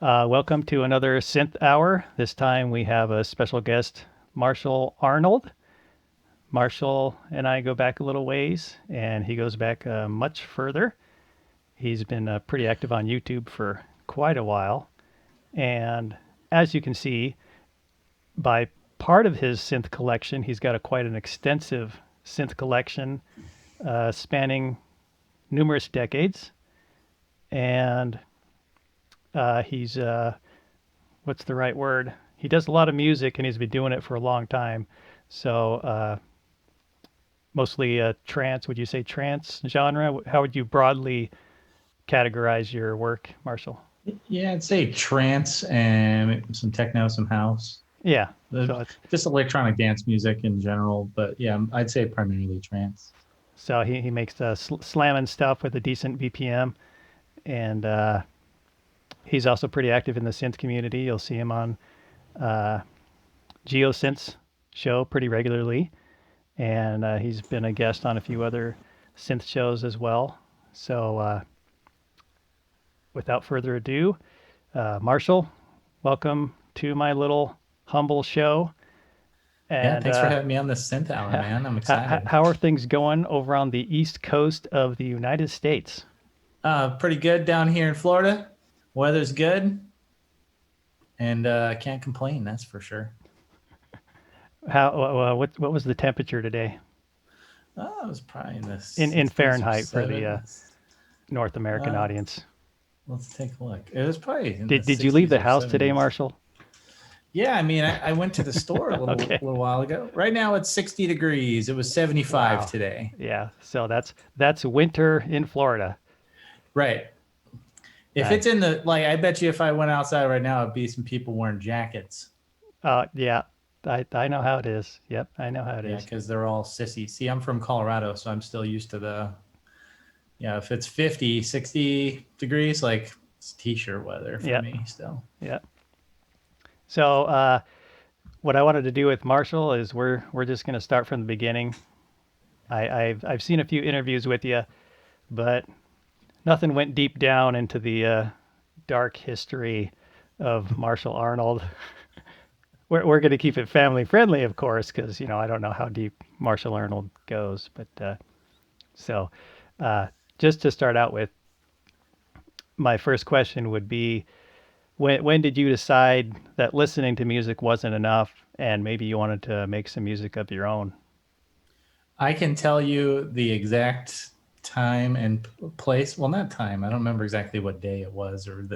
Welcome to another synth hour. This time we have a special guest, Marshall Arnold. Marshall and I go back a little ways, and he goes back much further. He's been pretty active on YouTube for quite a while. And as you can see, by part of his synth collection, he's got quite an extensive synth collection spanning numerous decades. And he's what's the right word? He does a lot of music and he's been doing it for a long time. So mostly trance. Would you say trance genre? How would you broadly categorize your work, Marshall? Yeah, I'd say trance and some techno, some house, Yeah. Uh, So it's just electronic dance music in general. But yeah, I'd say primarily trance. he makes slamming stuff with a decent BPM, and he's also pretty active in the synth community. You'll see him on GeoSynth's show pretty regularly, and he's been a guest on a few other synth shows as well. So without further ado, Marshall, welcome to my little humble show. Yeah, And thanks for having me on this synth hour, man. I'm excited. how are things going over on the east coast of the United States? Pretty good down here in Florida. Weather's good, and I can't complain. That's for sure. What was the temperature today It was probably in the in 60s or Fahrenheit for the 70s. North American Uh, audience? let's take a look. It was probably in the Did you leave 60s the or house today, 70s. Marshall? Yeah, I mean, I went to the store a little Okay. little while ago. Right now it's 60 degrees. It was 75 Wow. today. Yeah. So that's winter in Florida. Right. If it's Nice. in the like, I bet you if I went outside right now, it'd be some people wearing jackets. Yeah. I know how it is. Yep. I know how it Yeah, is. because they're all sissy. See, I'm from Colorado, so I'm still used to yeah, if it's 50, 60 degrees, like it's t-shirt weather for Yep. me still. Yep. So what I wanted to do with Marshall is we're just going to start from the beginning. I've seen a few interviews with you, but nothing went deep down into the dark history of Marshall Arnold. We're going to keep it family friendly, of course, because I don't know how deep Marshall Arnold goes. But so uh, just to start out with, my first question would be, when did you decide that listening to music wasn't enough, and maybe you wanted to make some music of your own? I can tell you the exact time and place. Well, not time. I don't remember exactly what day it was or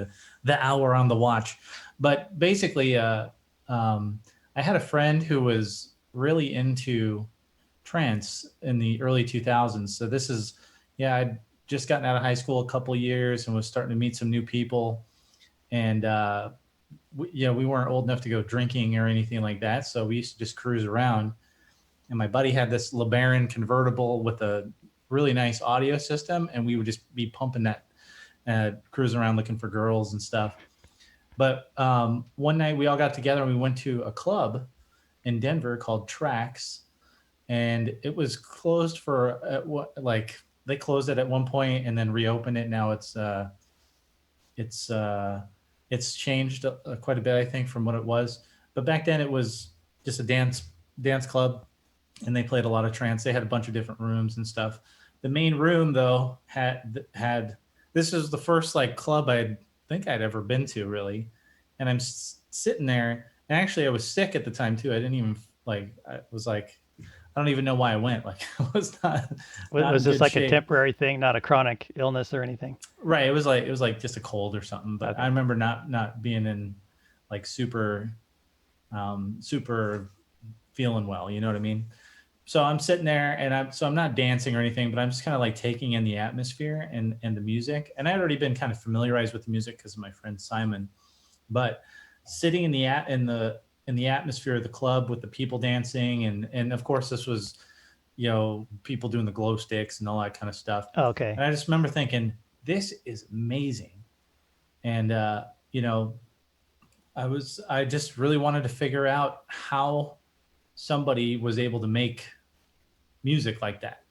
the hour on the watch. But basically, I had a friend who was really into trance in the early 2000s. So this is, yeah, I'd just gotten out of high school a couple years and was starting to meet some new people. And we weren't old enough to go drinking or anything like that. So we used to just cruise around, and my buddy had this LeBaron convertible with a really nice audio system, and we would just be pumping that, cruising around looking for girls and stuff. But one night we all got together and we went to a club in Denver called Trax, and it was closed for what, like, they closed it at one point and then reopened it. Now it's it's changed quite a bit, I think, from what it was. But back then it was just a dance club, and they played a lot of trance. They had a bunch of different rooms and stuff. The main room though had this was the first like club I think I'd ever been to really, and I'm sitting there. And actually, I was sick at the time too. I didn't even like. I was like, I don't even know why I went. Like, I was not Was in this good like a shape. temporary thing, not a chronic illness or anything? Right. It was like just a cold or something. But I Okay. remember not being in like super feeling well. You know what I mean? So I'm sitting there, and I'm not dancing or anything, but I'm just kind of like taking in the atmosphere and the music. And I'd already been kind of familiarized with the music because of my friend Simon. But sitting in the atmosphere of the club with the people dancing, and of course this was, people doing the glow sticks and all that kind of stuff. Okay. And I just remember thinking, this is amazing. And you know, I just really wanted to figure out how somebody was able to make music like that.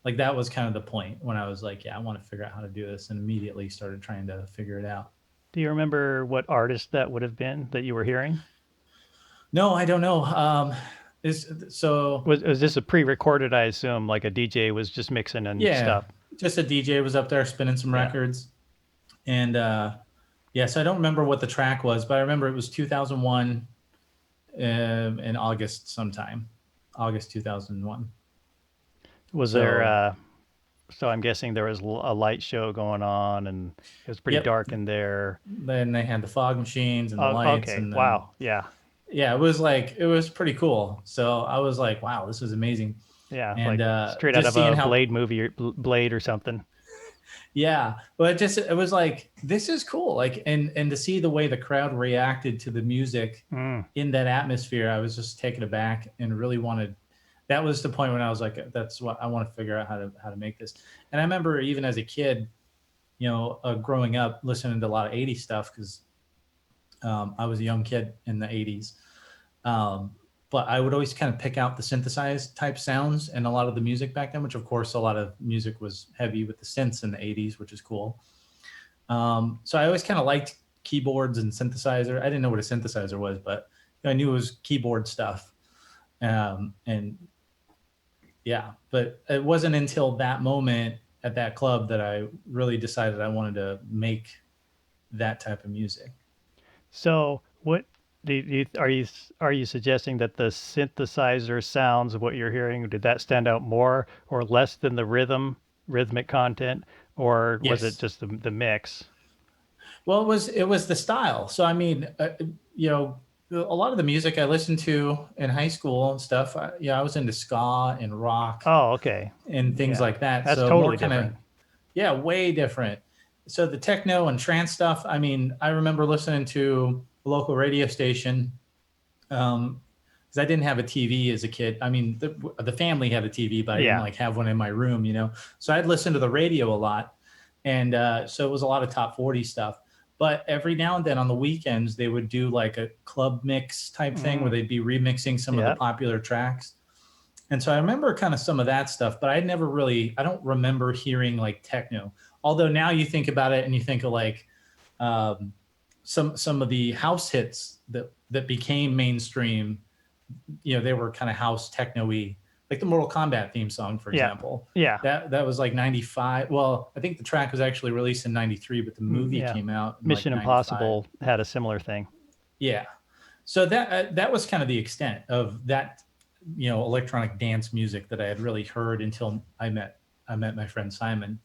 Like, that was kind of the point when I was like, yeah, I want to figure out how to do this, and immediately started trying to figure it out. Do you remember what artist that would have been that you were hearing? No, I don't know. Is so Was this a pre-recorded? I assume like a DJ was just mixing and yeah, stuff. just a DJ was up there spinning some Yeah. records, and yeah, so I don't remember what the track was, but I remember it was 2001 in August sometime, August 2001. Was there? So So I'm guessing there was a light show going on, and it was pretty yep, dark in there. then they had the fog machines and the Oh, lights, okay. and then Wow. Yeah. yeah, it was pretty cool. So I was like, wow, this is amazing, Yeah. and Like straight out just of seeing a how Blade movie or Blade or something. yeah, but it was like this is cool, like and to see the way the crowd reacted to the music Mm. in that atmosphere, I was just taken aback and really wanted. That was the point when I was like, that's what I want to figure out how to make this. And I remember even as a kid, growing up listening to a lot of '80s stuff because I was a young kid in the '80s. Um, but I would always kind of pick out the synthesized type sounds and a lot of the music back then, which of course a lot of music was heavy with the synths in the '80s, which is cool. So I always kind of liked keyboards and synthesizer. I didn't know what a synthesizer was, but I knew it was keyboard stuff. And yeah, but it wasn't until that moment at that club that I really decided I wanted to make that type of music. So what are you suggesting that the synthesizer sounds of what you're hearing, did that stand out more or less than the rhythmic content, or was it Yes. just the mix? Well, it was the style. So I mean, you know, a lot of the music I listened to in high school and stuff. I was into ska and rock Oh, okay. and things Yeah. like that. That's So more totally kind of different. yeah, way different. So the techno and trance stuff. I mean, I remember listening to a local radio station because I didn't have a TV as a kid. I mean, the family had a TV, but I didn't Yeah. like have one in my room. So I'd listen to the radio a lot, and so it was a lot of top 40 stuff. But every now and then on the weekends, they would do like a club mix type thing where Mm. they'd be remixing some of the Yeah. popular tracks. And so I remember kind of some of that stuff, but I don't remember hearing like techno. Although now you think about it and you think of like um, some of the house hits that became mainstream, they were kind of house techno-y, like the Mortal Kombat theme song, for Yeah. example. Yeah. That was like 95. Well, I think the track was actually released in 93, but the movie Yeah. came out in like Mission 95. Impossible had a similar thing. Yeah. So that was kind of the extent of that, electronic dance music that I had really heard until I met my friend Simon,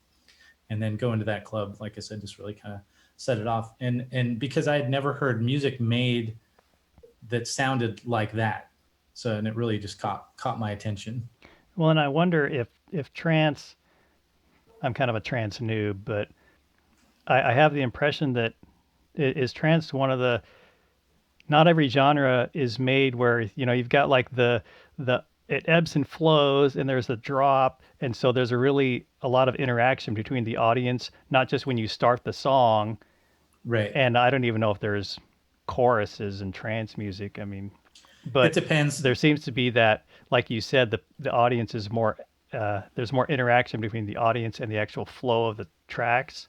and then going to that club, like I said, just really kind of set it off. And because I had never heard music made that sounded like that, so and it really just caught my attention. Well, and I wonder if trance, I'm kind of a trance noob, but I have the impression that is trance one of the, not every genre is made where you've got like the it ebbs and flows and there's a drop, and so there's a lot of interaction between the audience, not just when you start the song. Right. And I don't even know if there's choruses in trance music. I mean, It but depends. there seems to be that, like you said, the audience is more, there's more interaction between the audience and the actual flow of the tracks.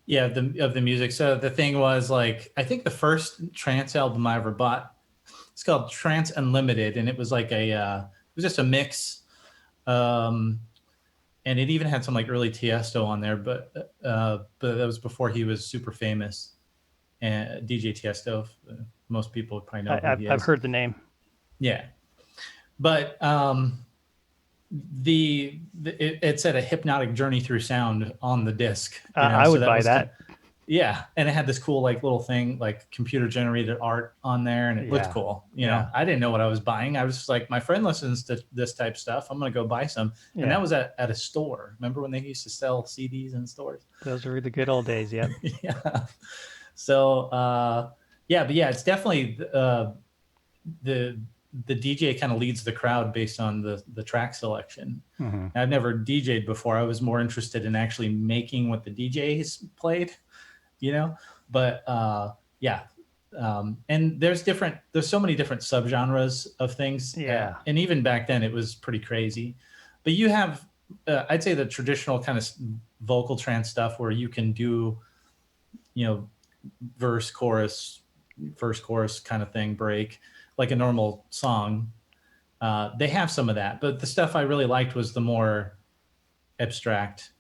Yeah, of the music. So the thing was, like, I think the first trance album I ever bought, it's called Trance Unlimited, and it was like it was just a mix. Um, and it even had some like early Tiesto on there, but that was before he was super famous. And DJ Tiesto, most people probably know who he I've is. heard the name. Yeah, but it said a hypnotic journey through sound on the disc. I So would that buy was kind that. of yeah, and it had this cool like little thing like computer generated art on there, and it looked Yeah, cool. yeah, I didn't know what I was buying. I was just like, my friend listens to this type stuff. I'm gonna go buy some, and that yeah. was at a store. Remember when they used to sell CDs in stores? Those were the good old days. Yep. Yeah. So yeah, but yeah, it's definitely the the DJ kind of leads the crowd based on the track selection. Hmm. I've never DJ'd before. I was more interested in actually making what the DJs played, you know. But yeah, and there's so many different subgenres of things, Yeah. and even back then it was pretty crazy. But you have, I'd say, the traditional kind of vocal trance stuff where you can do, you know, verse, chorus, verse, chorus kind of thing break, like a normal song. They have some of that, but the stuff I really liked was the more abstract.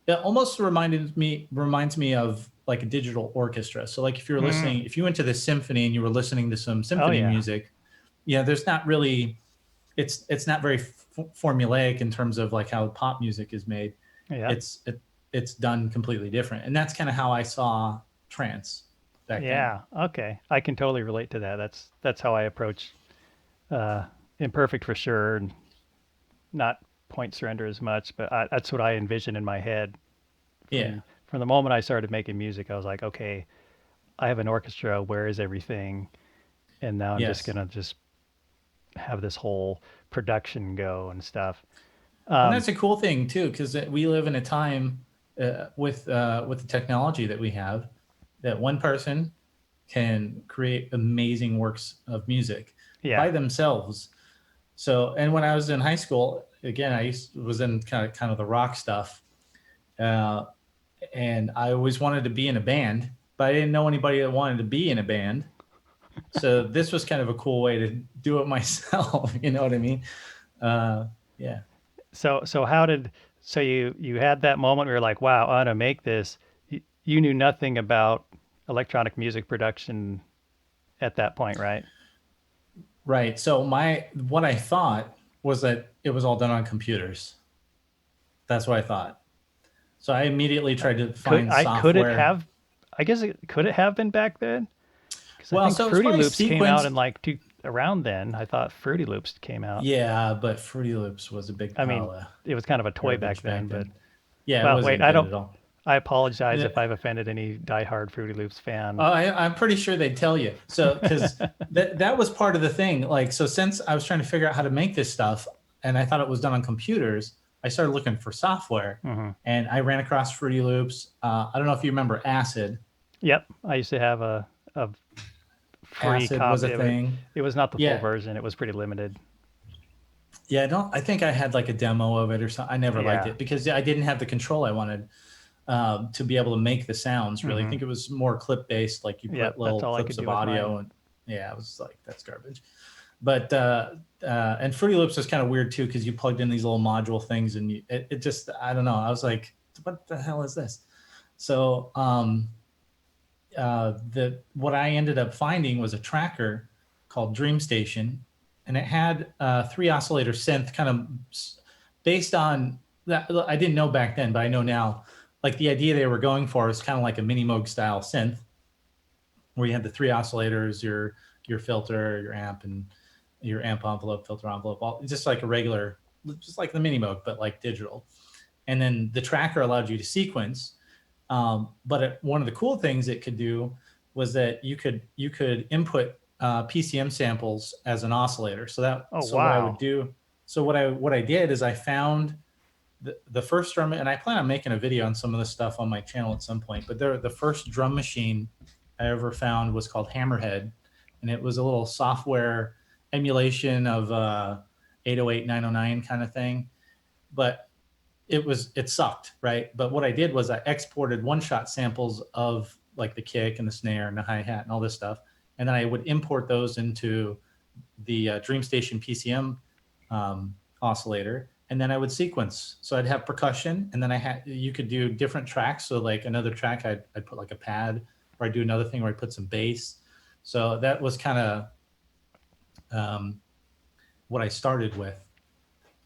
It almost reminds me of like a digital orchestra. So like Mm. if you went to the symphony and you were listening to some Oh symphony yeah, music, yeah, there's not really it's not very formulaic in terms of like how pop music is made. yeah, It's it's done completely different, and that's kind of how I saw trance back then. yeah. Okay, I can totally relate to that. That's how I approach uh, imperfect for sure, and not point surrender as much. But that's what I envision in my head Yeah, from the moment I started making music. I was like, okay, I have an orchestra. Where is everything? And now I'm just yes. gonna just have this whole production go and stuff. And Um, that's a cool thing too, because we live in a time with the technology that we have, that one person can create amazing works of music yeah. by themselves. So, and when I was in high school, again, was in kind of the rock stuff, uh, and I always wanted to be in a band, but I didn't know anybody that wanted to be in a band. So this was kind of a cool way to do it myself. You know what I mean? Uh, yeah. So how did you had that moment where you're like, wow, I want to make this. You knew nothing about electronic music production at that point, right? Right. So my what I thought was that it was all done on computers. That's what I thought. So I immediately tried to find Could it software. have? I guess could it have been back then? Because I Well, think so it was Fruity probably Loops came out in sequenced. like around then. I thought Fruity Loops came out. Yeah, but Fruity Loops was a big I pile mean, of it was kind of a toy back garbage then, back but then. Yeah, it well, wait, wasn't I good don't. at all. I apologize Yeah. if I've offended any diehard Fruity Loops fan. I'm pretty sure they'd tell you. So, because that was part of the thing. Like, so since I was trying to figure out how to make this stuff, and I thought it was done on computers, I started looking for software, Hmm. and I ran across Fruity Loops. I don't know if you remember Acid. Yep, I used to have a free Acid was copy. a thing. It was not the full Yeah, version. It was pretty limited. yeah. I don't. I think I had like a demo of it or something. I never liked Yeah. it because I didn't have the control I wanted to be able to make the sounds. Really, I Hmm. think it was more clip based. Like you Yep, put that's little all I clips could do of with mine. audio, and yeah, I was like, that's garbage. But and Fruity Loops was kind of weird too because you plugged in these little module things, and it just, I don't know. I was like, what the hell is this? So the what I ended up finding was a tracker called Dream Station, and it had three oscillator synth, kind of based on that. I didn't know back then, but I know now. Like the idea they were going for is kind of like a mini Moog style synth, where you had the three oscillators, your filter, your amp, and your amp envelope, filter envelope, all just like a regular, just like the mini Moog, but like digital. And then the tracker allowed you to sequence. But one of the cool things it could do was that you could input PCM samples as an oscillator. Oh So what I would wow. do, so what I did is I found the first drum, and I plan on making a video on some of this stuff on my channel at some point. But the first drum machine I ever found was called Hammerhead, and it was a little software emulation of 808 909 kind of thing. But it sucked, right? But what I did was I exported one shot samples of like the kick and the snare and the hi hat and all this stuff, and then I would import those into the DreamStation PCM oscillator, and then I would sequence. So I'd have percussion, and then I had you could do different tracks. So like another track, I'd put like a pad, or I'd do another thing where I put some bass. So that was kind of um, what I started with,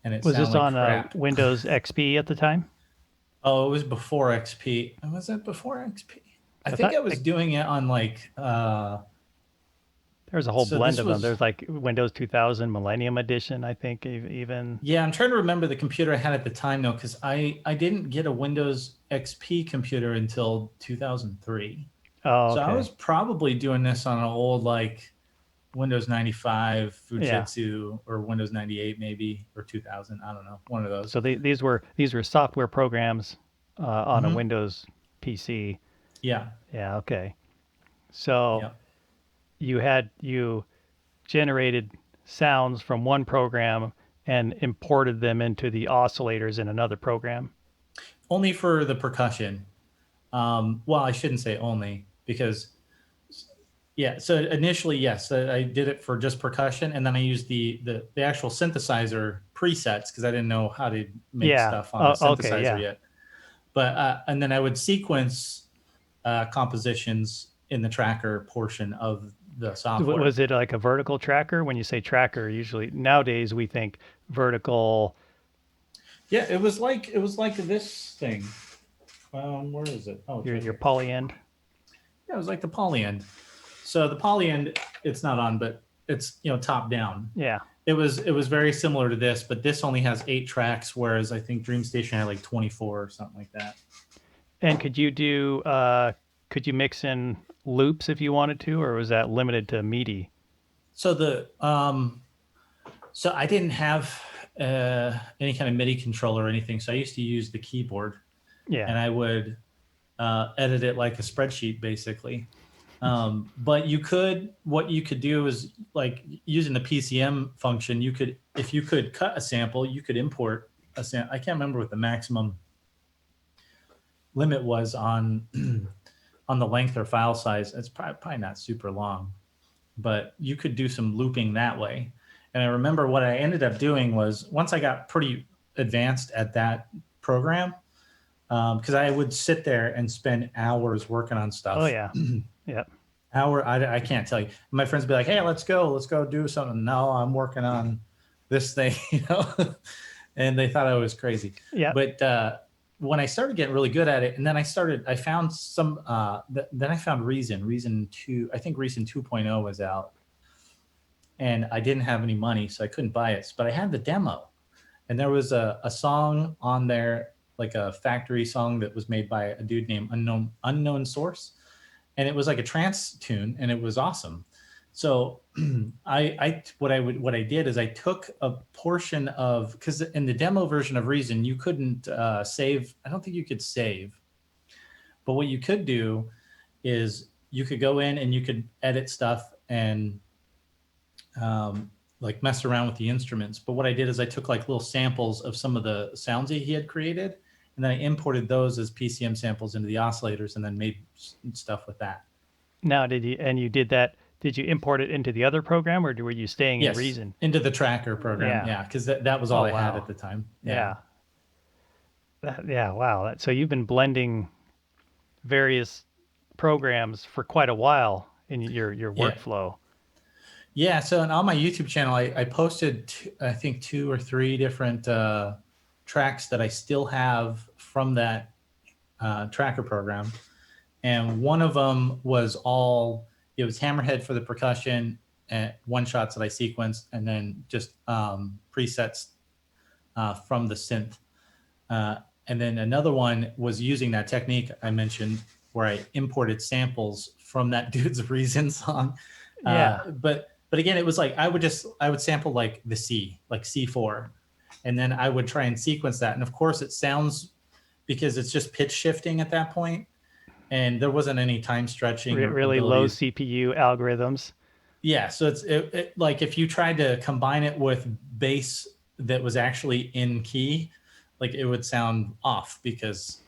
and it Was sounded this like on crap. Windows XP at the time? Oh, it was before XP. Was that before XP? I I think thought I was doing it on like there was a whole so blend this of them. was There's like Windows 2000 Millennium Edition, I think even. yeah, I'm trying to remember the computer I had at the time though, because I didn't get a Windows XP computer until 2003. Oh, So I okay. was probably doing this on an old like Windows 95 Yeah. Fujitsu, or Windows 98 maybe, or 2000. I don't know, one of those. So these were software programs on a Hmm. Windows PC. Yeah, Yeah, okay. So yeah. you generated sounds from one program and imported them into the oscillators in another program. Only for the percussion. Well, I shouldn't say only. because yeah. So initially, yes, I did it for just percussion, and then I used the actual synthesizer presets because I didn't know how to make Yeah. stuff on a Oh, okay. synthesizer Yeah. yet. But and then I would sequence compositions in the tracker portion of the software. Was it like a vertical tracker? When you say tracker, usually nowadays we think vertical. Yeah, it was like this thing. Where is it? Oh, it's right Your here. poly end. Yeah, it was like the poly end. So the poly end, it's not on, but it's top down. Yeah. It was very similar to this, but this only has 8 tracks, whereas I think DreamStation had like 24 or something like that. And could you do? Could you mix in loops if you wanted to, or was that limited to MIDI? So so I didn't have any kind of MIDI controller or anything, so I used to use the keyboard, Yeah. and I would edit it like a spreadsheet, basically. But what you could do is like using the PCM function. You could, if you could cut a sample, you could import a sample. I can't remember what the maximum limit was on on the length or file size. It's probably not super long, but you could do some looping that way. And I remember what I ended up doing was once I got pretty advanced at that program, because I would sit there and spend hours working on Oh stuff. yeah. Yep. I can't tell you. My friends would be like, "Hey, let's go do something." No, I'm working on this thing, and they thought I was crazy. Yep. But when I started getting really good at it, and then I found some. Then I found Reason 2. I think Reason 2.0 was out, and I didn't have any money, so I couldn't buy it. But I had the demo, and there was a song on there, like a factory song that was made by a dude named Unknown Source, and it was like a trance tune, and it was awesome. So what I did is I took a portion of, because in the demo version of Reason you couldn't save. I don't think you could save, but what you could do is you could go in and you could edit stuff and like mess around with the instruments. But what I did is I took like little samples of some of the sounds that he had created, and then I imported those as PCM samples into the oscillators, and then made stuff with that. Now, you did that? Did you import it into the other program, or were you staying in Yes, Reason? into the tracker program. Yeah. Yeah, because that was all Oh I had wow. at the time. Yeah. Yeah. Yeah. Wow. So you've been blending various programs for quite a while in your Yeah. workflow. Yeah. So on my YouTube channel, I posted, I think, 2 or 3 different tracks that I still have from that tracker program. And one of them was it was Hammerhead for the percussion, and one shots that I sequenced, and then just presets from the synth. And then another one was using that technique I mentioned, where I imported samples from that dude's Reason song. Yeah. But again, it was like I would sample like the C, like C4, and then I would try and sequence that. And of course, it sounds, because it's just pitch shifting at that point, and there wasn't any time stretching or Really low abilities. CPU algorithms. Yeah, so like if you tried to combine it with bass that was actually in key, like it would sound off because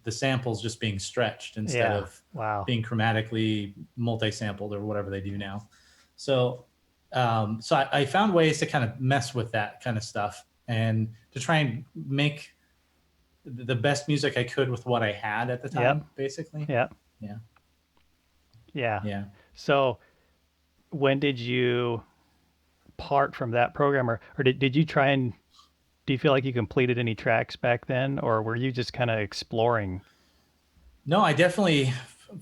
the sample's just being stretched instead Yeah. of Wow. being chromatically multi-sampled or whatever they do now. So I found ways to kind of mess with that kind of stuff and to try and make the best music I could with what I had at the Yep. time, basically. Yep. Yeah. Yeah. Yeah. So when did you part from that program, or did you try and do you feel like you completed any tracks back then, or were you just kind of exploring? No, I definitely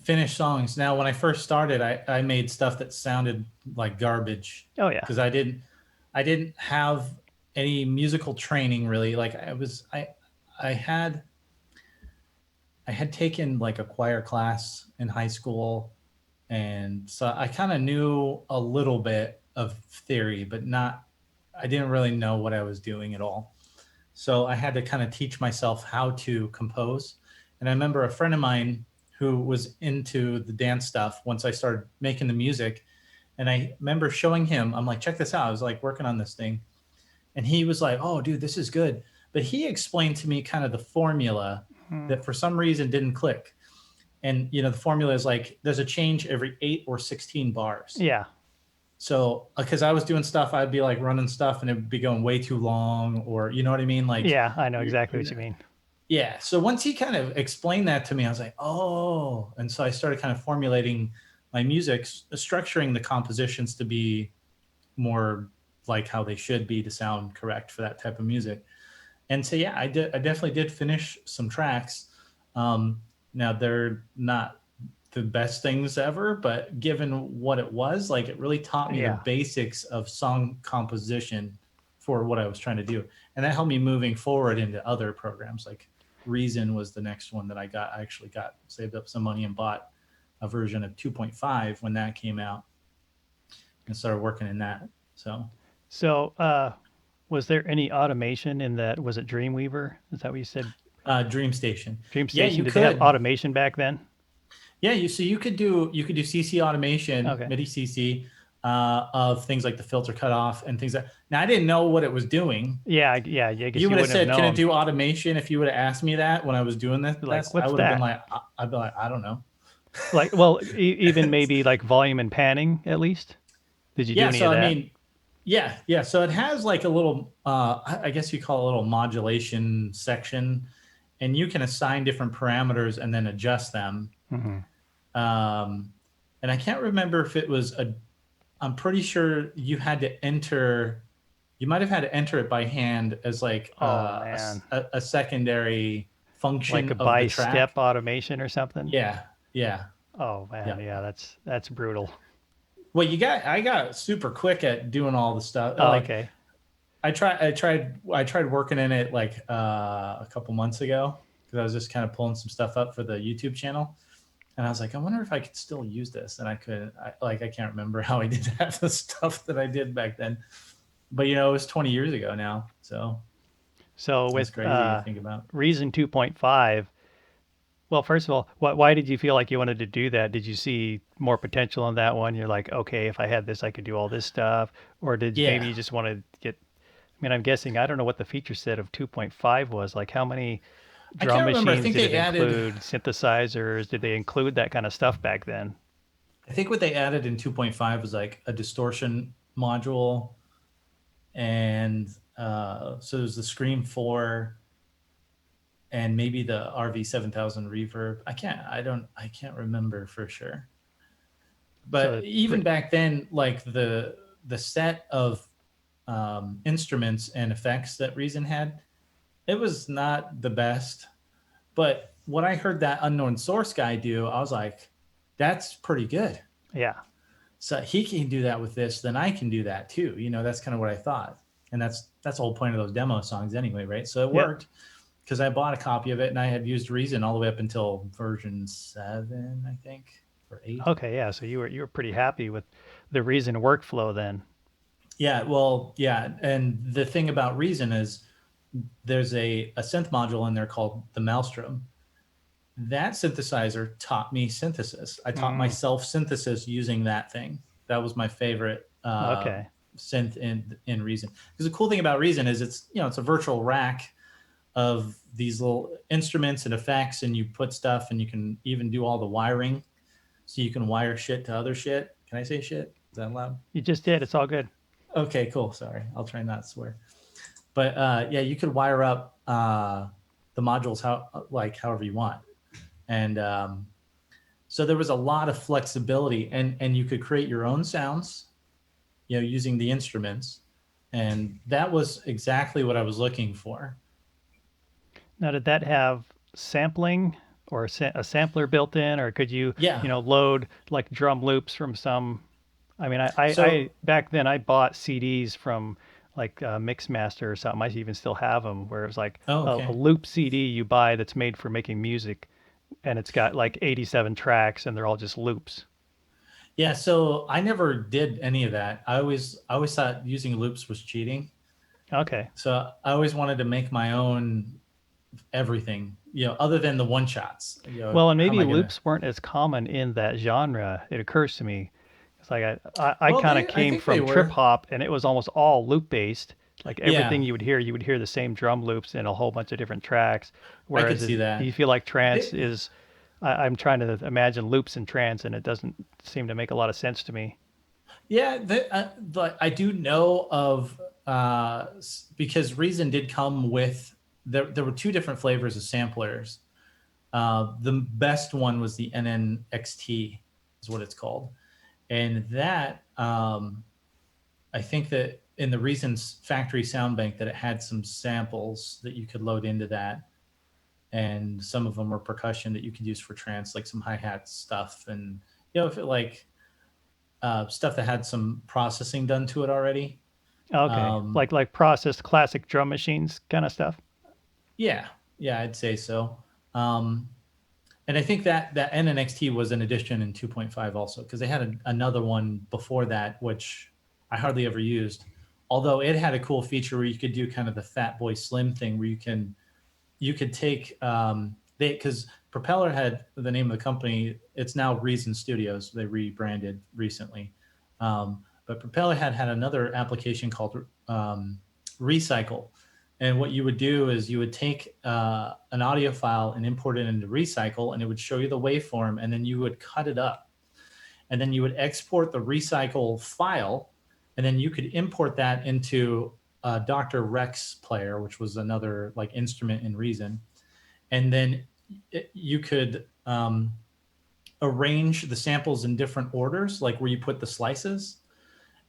finished songs. Now, when I first started, I made stuff that sounded like garbage Oh yeah. because I didn't have any musical training really. Like I had I had taken like a choir class in high school, and so I kind of knew a little bit of theory, but not. I didn't really know what I was doing at all. So I had to kind of teach myself how to compose. And I remember a friend of mine who was into the dance stuff once I started making the music. And I remember showing him, I'm like, check this out. I was like working on this thing. And he was like, oh, dude, this is good. But he explained to me kind of the formula Hmm. that for some reason didn't click. And the formula is like there's a change every 8 or 16 bars. Yeah. So because I was doing stuff, I'd be like running stuff and it would be going way too long, or you know what I mean, like Yeah, I know you're, exactly you're what you mean. yeah. So once he kind of explained that to me, I was like, oh. And so I started kind of formulating my music, structuring the compositions to be more like how they should be to sound correct for that type of music. And so yeah, I definitely did finish some tracks. Um, Now they're not the best things ever, but given what it was, like it really taught me the Yeah. basics of song composition for what I was trying to do. And that helped me moving forward into other programs. Like Reason was the next one that I got. I actually got saved up some money and bought a version of 2.5 when that came out and started working in that. So So, was there any automation in that? Was it Dreamweaver? Is that what you said? Dream Station. Yeah, DreamStation? you Did they have could. automation back then? Yeah, you could do CC automation, Okay. MIDI CC, of things like the filter cutoff and things that. Now I didn't know what it was doing. Yeah, yeah. I guess You you would have wouldn't have said, "Can it known. do automation?" If you would have asked me that when I was doing this, Like, I what's would have been that? like, I'd be like, I don't know. Like, well, even maybe like volume and panning at least. Did you do Yeah, any so of I that? mean, yeah, yeah. So it has like a little, I guess you call it a little modulation section, and you can assign different parameters and then adjust them. Hmm. Um, and I can't remember if it was a. I'm pretty sure you had to enter. You might have had to enter it by hand as like Oh man, a secondary like function a of the by track. step automation or something. Yeah, yeah, Oh man, yeah. yeah, that's brutal. Well, I got super quick at doing all the stuff. Oh, Like okay. I tried working in it like a couple months ago because I was just kind of pulling some stuff up for the YouTube channel, and I was like, I wonder if I could still use this, and I could. I can't remember how I did half the stuff that I did back then, but it was 20 years ago now, so So that's with crazy to think about. Reason 2.5, well, first of all, why did you feel like you wanted to do that? Did you see more potential in that one? You're like, okay, if I had this, I could do all this stuff, or did maybe Yeah, you just want to get? I mean, I'm guessing I don't know what the feature set of 2.5 was. Like, how many I drum can't remember. I machines think did it they added. include? Synthesizers? Did they include that kind of stuff back then? I think what they added in 2.5 was like a distortion module, and so there's the Scream 4 and maybe the RV 7000 reverb. I can't remember for sure. But So, even back then, like the set of instruments and effects that Reason had, it was not the best. But what I heard that unknown source guy do, I was like, that's pretty good. yeah, So he can do that with this, then I can do that too. That's kind of what I thought. And that's the whole point of those demo songs anyway, right? So it yep. worked because I bought a copy of it and I had used Reason all the way up until version 7, I think, or 8. Okay, yeah. So you were pretty happy with the Reason workflow then. Yeah, well, yeah. And the thing about Reason is there's a synth module in there called the Maelstrom. That synthesizer taught me synthesis. I taught Mm, myself synthesis using that thing. That was my favorite okay. synth in Reason. Because the cool thing about Reason is it's a virtual rack of these little instruments and effects, and you put stuff, and you can even do all the wiring. So you can wire shit to other shit. Can I say shit? Is that loud? You just did. It's all good. Okay, cool. Sorry, I'll try not to swear. But yeah, you could wire up the modules however you want, and so there was a lot of flexibility, and you could create your own sounds, using the instruments, and that was exactly what I was looking for. Now, did that have sampling or a sampler built in, or could you, Yeah. load like drum loops from some? I mean, I So back then I bought CDs from like Mixmaster or something. I even still have them, where it was like oh, a okay. loop CD you buy that's made for making music, and it's got like 87 tracks, and they're all just loops. Yeah, so I never did any of that. I always thought using loops was cheating. Okay. So I always wanted to make my own everything, other than the one shots. Well, and How am maybe I gonna? loops weren't as common in that genre. It occurs to me. It's like I Well, kind of I came think they from trip were. hop, and it was almost all loop based. Like everything Yeah, you would hear the same drum loops in a whole bunch of different tracks. I could Whereas see do you that. feel like trance They, is I'm trying to imagine loops and trance, and it doesn't seem to make a lot of sense to me. Yeah, I do know of because Reason did come with there were two different flavors of samplers. The best one was the NNXT, is what it's called, and that I think that in the Reason's factory sound bank that it had some samples that you could load into that, and some of them were percussion that you could use for trance, like some hi hat stuff, and if it like stuff that had some processing done to it already. Okay, Um, like processed classic drum machines kind of stuff. yeah, yeah, I'd say so. Um, and I think that NNXT was an addition in 2.5 also because they had another one before that, which I hardly ever used. Although it had a cool feature where you could do kind of the Fat Boy Slim thing, where you could take they because Propeller had the name of the company. It's now Reason Studios. They rebranded recently, but Propeller had another application called Recycle. And what you would do is you would take an audio file and import it into Recycle, and it would show you the waveform, and then you would cut it up, and then you would export the Recycle file, and then you could import that into Dr. Rex player, which was another like instrument in Reason, and then you could arrange the samples in different orders, like where you put the slices,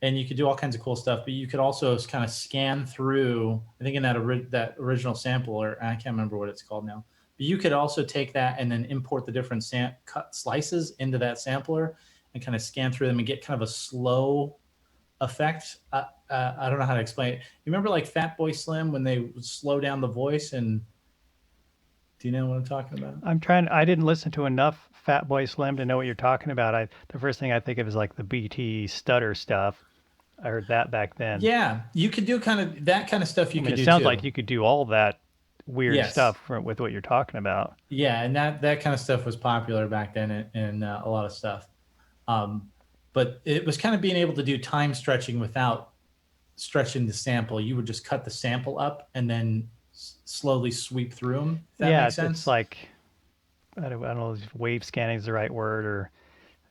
and you could do all kinds of cool stuff. But you could also kind of scan through. I think in that original sample, or I can't remember what it's called now. But you could also take that and then import the different cut slices into that sampler and kind of scan through them and get kind of a slow effect. I don't know how to explain it. You remember like Fatboy Slim when they would slow down the voice, and do you know what I'm talking about? I'm trying. I didn't listen to enough Fat Boy Slim to know what you're talking about. The first thing I think of is like the BT stutter stuff. I heard that back then. Yeah, you could do kind of that kind of stuff. I You mean, could it do sounds like too. you could do all that weird Yes, stuff with what you're talking about. yeah, and that kind of stuff was popular back then in a lot of stuff. Um, but it was kind of being able to do time stretching without stretching the sample. You would just cut the sample up and then slowly sweep through them. If that Yeah, makes it's sense. like I don't know if wave scanning is the right word,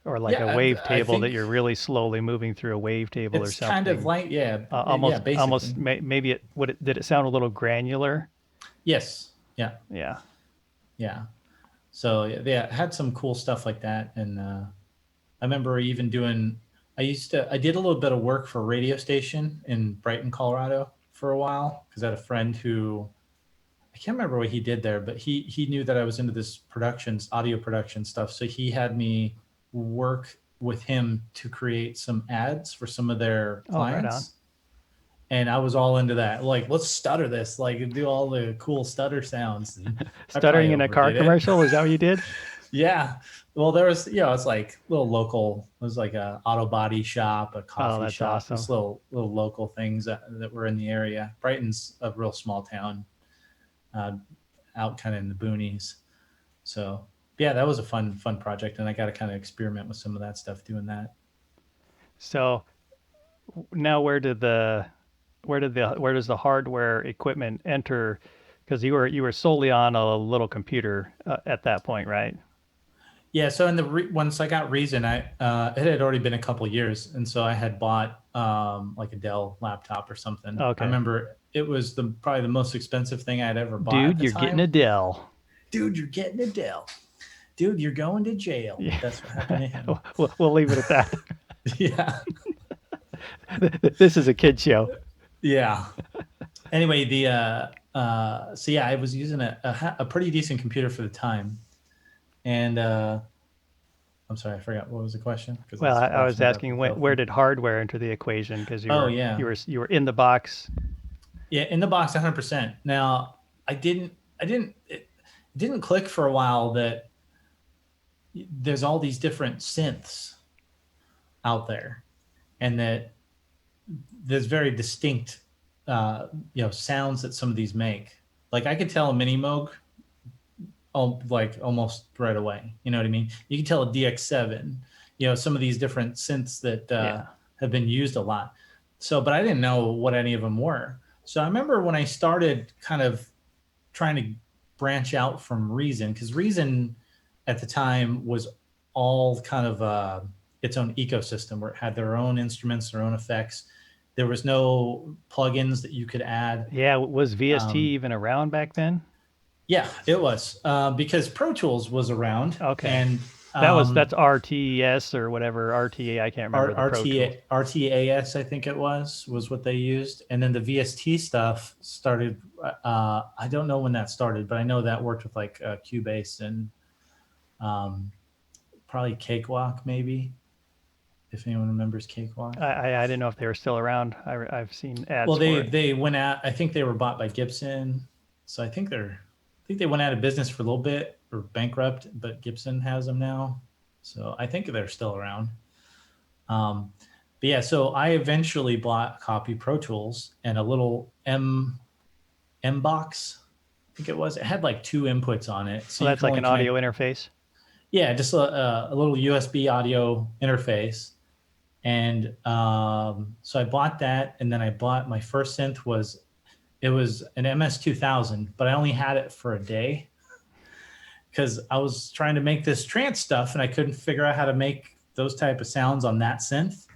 or like a Yeah, wave I table that think you're really slowly moving through a wave table or it's kind of something. like yeah, Almost basically. maybe did it sound a little granular? Yes, yeah, Yeah. yeah. So yeah, it had some cool stuff like that, and I remember even doing. I did a little bit of work for a radio station in Brighton, Colorado, for a while because I had a friend who I can't remember what he did there, but he knew that I was into this productions, audio production stuff, so he had me work with him to create some ads for some of their Oh, right on. clients. And I was all into that. Like, let's stutter this, like do all the cool stutter sounds. And I Stuttering probably in a car overdid it. commercial, is that what you did? Yeah. Well, there was, it's like little local. It was like a auto body shop, a Oh, coffee that's shop, awesome. just little local things that were in the area. Brighton's a real small town, uh, out kind of in the boonies. So yeah, that was a fun project, and I got to kind of experiment with some of that stuff doing that. So now where does the hardware equipment enter? Because you were solely on a little computer at that point, right? Yeah. So in once I got Reason, it had already been a couple years, and so I had bought like a Dell laptop or something. I Okay, remember it was probably the most expensive thing I'd ever bought at dude, the you're getting a time. Dell. Dude, you're getting a Dell. Dude, you're going to jail. Yeah, That's what happened to him. we'll leave it at that. Yeah. This is a kid show. Yeah. Anyway, the so yeah, I was using a pretty decent computer for the time, and I'm sorry, I forgot what was the question because I Well, was I was watching about the asking Dell where thing. did hardware enter the equation? Because Oh yeah, you were in the box. yeah, in the box, 100%. Now, I didn't, it didn't click for a while that there's all these different synths out there, and that there's very distinct, sounds that some of these make. Like I could tell a Mini Moog, like almost right away. You know what I mean? You can tell a DX7. Some of these different synths that Yeah. have been used a lot. So, but I didn't know what any of them were. So I remember when I started kind of trying to branch out from Reason, because Reason at the time was all kind of its own ecosystem where it had their own instruments, their own effects. There was no plugins that you could add. Yeah, was VST Um, even around back then? yeah, it was because Pro Tools was around, Okay. and That's RTS or whatever RTA. I can't remember the Pro Tools. RTAS, I think it was what they used, and then the VST stuff started. I don't know when that started, but I know that worked with like Cubase and um, probably Cakewalk, maybe if anyone remembers Cakewalk. I didn't know if they were still around. I've seen ads Well, for it. they went out. I think they were bought by Gibson, so I think they went out of business for a little bit or bankrupt, but Gibson has them now, so I think they're still around. Um, but yeah, so I eventually bought a copy Pro Tools and a little M box. I think it was. It had like two inputs on it, so Well, you that's can like only an audio connect. interface. Yeah, just a little USB audio interface. And so I bought that, and then I bought my first synth was it was an MS 2000, but I only had it for a day because I was trying to make this trance stuff, and I couldn't figure out how to make those type of sounds on that synth.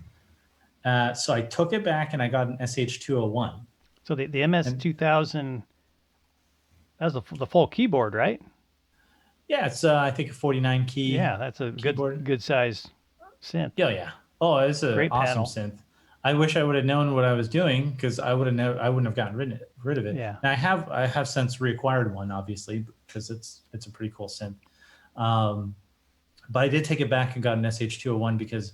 So I took it back, and I got an SH 201. So the MS And 2000, that was the full keyboard, right? yeah, it's I think a 49 key Yeah, that's a keyboard. good size synth. Yeah, yeah. Oh, it's an Great awesome panel. synth. I wish I would have known what I was doing because I wouldn't have gotten rid of it. Yeah. And I have since reacquired one, obviously, because it's a pretty cool synth. Um, but I did take it back and got an SH 201 because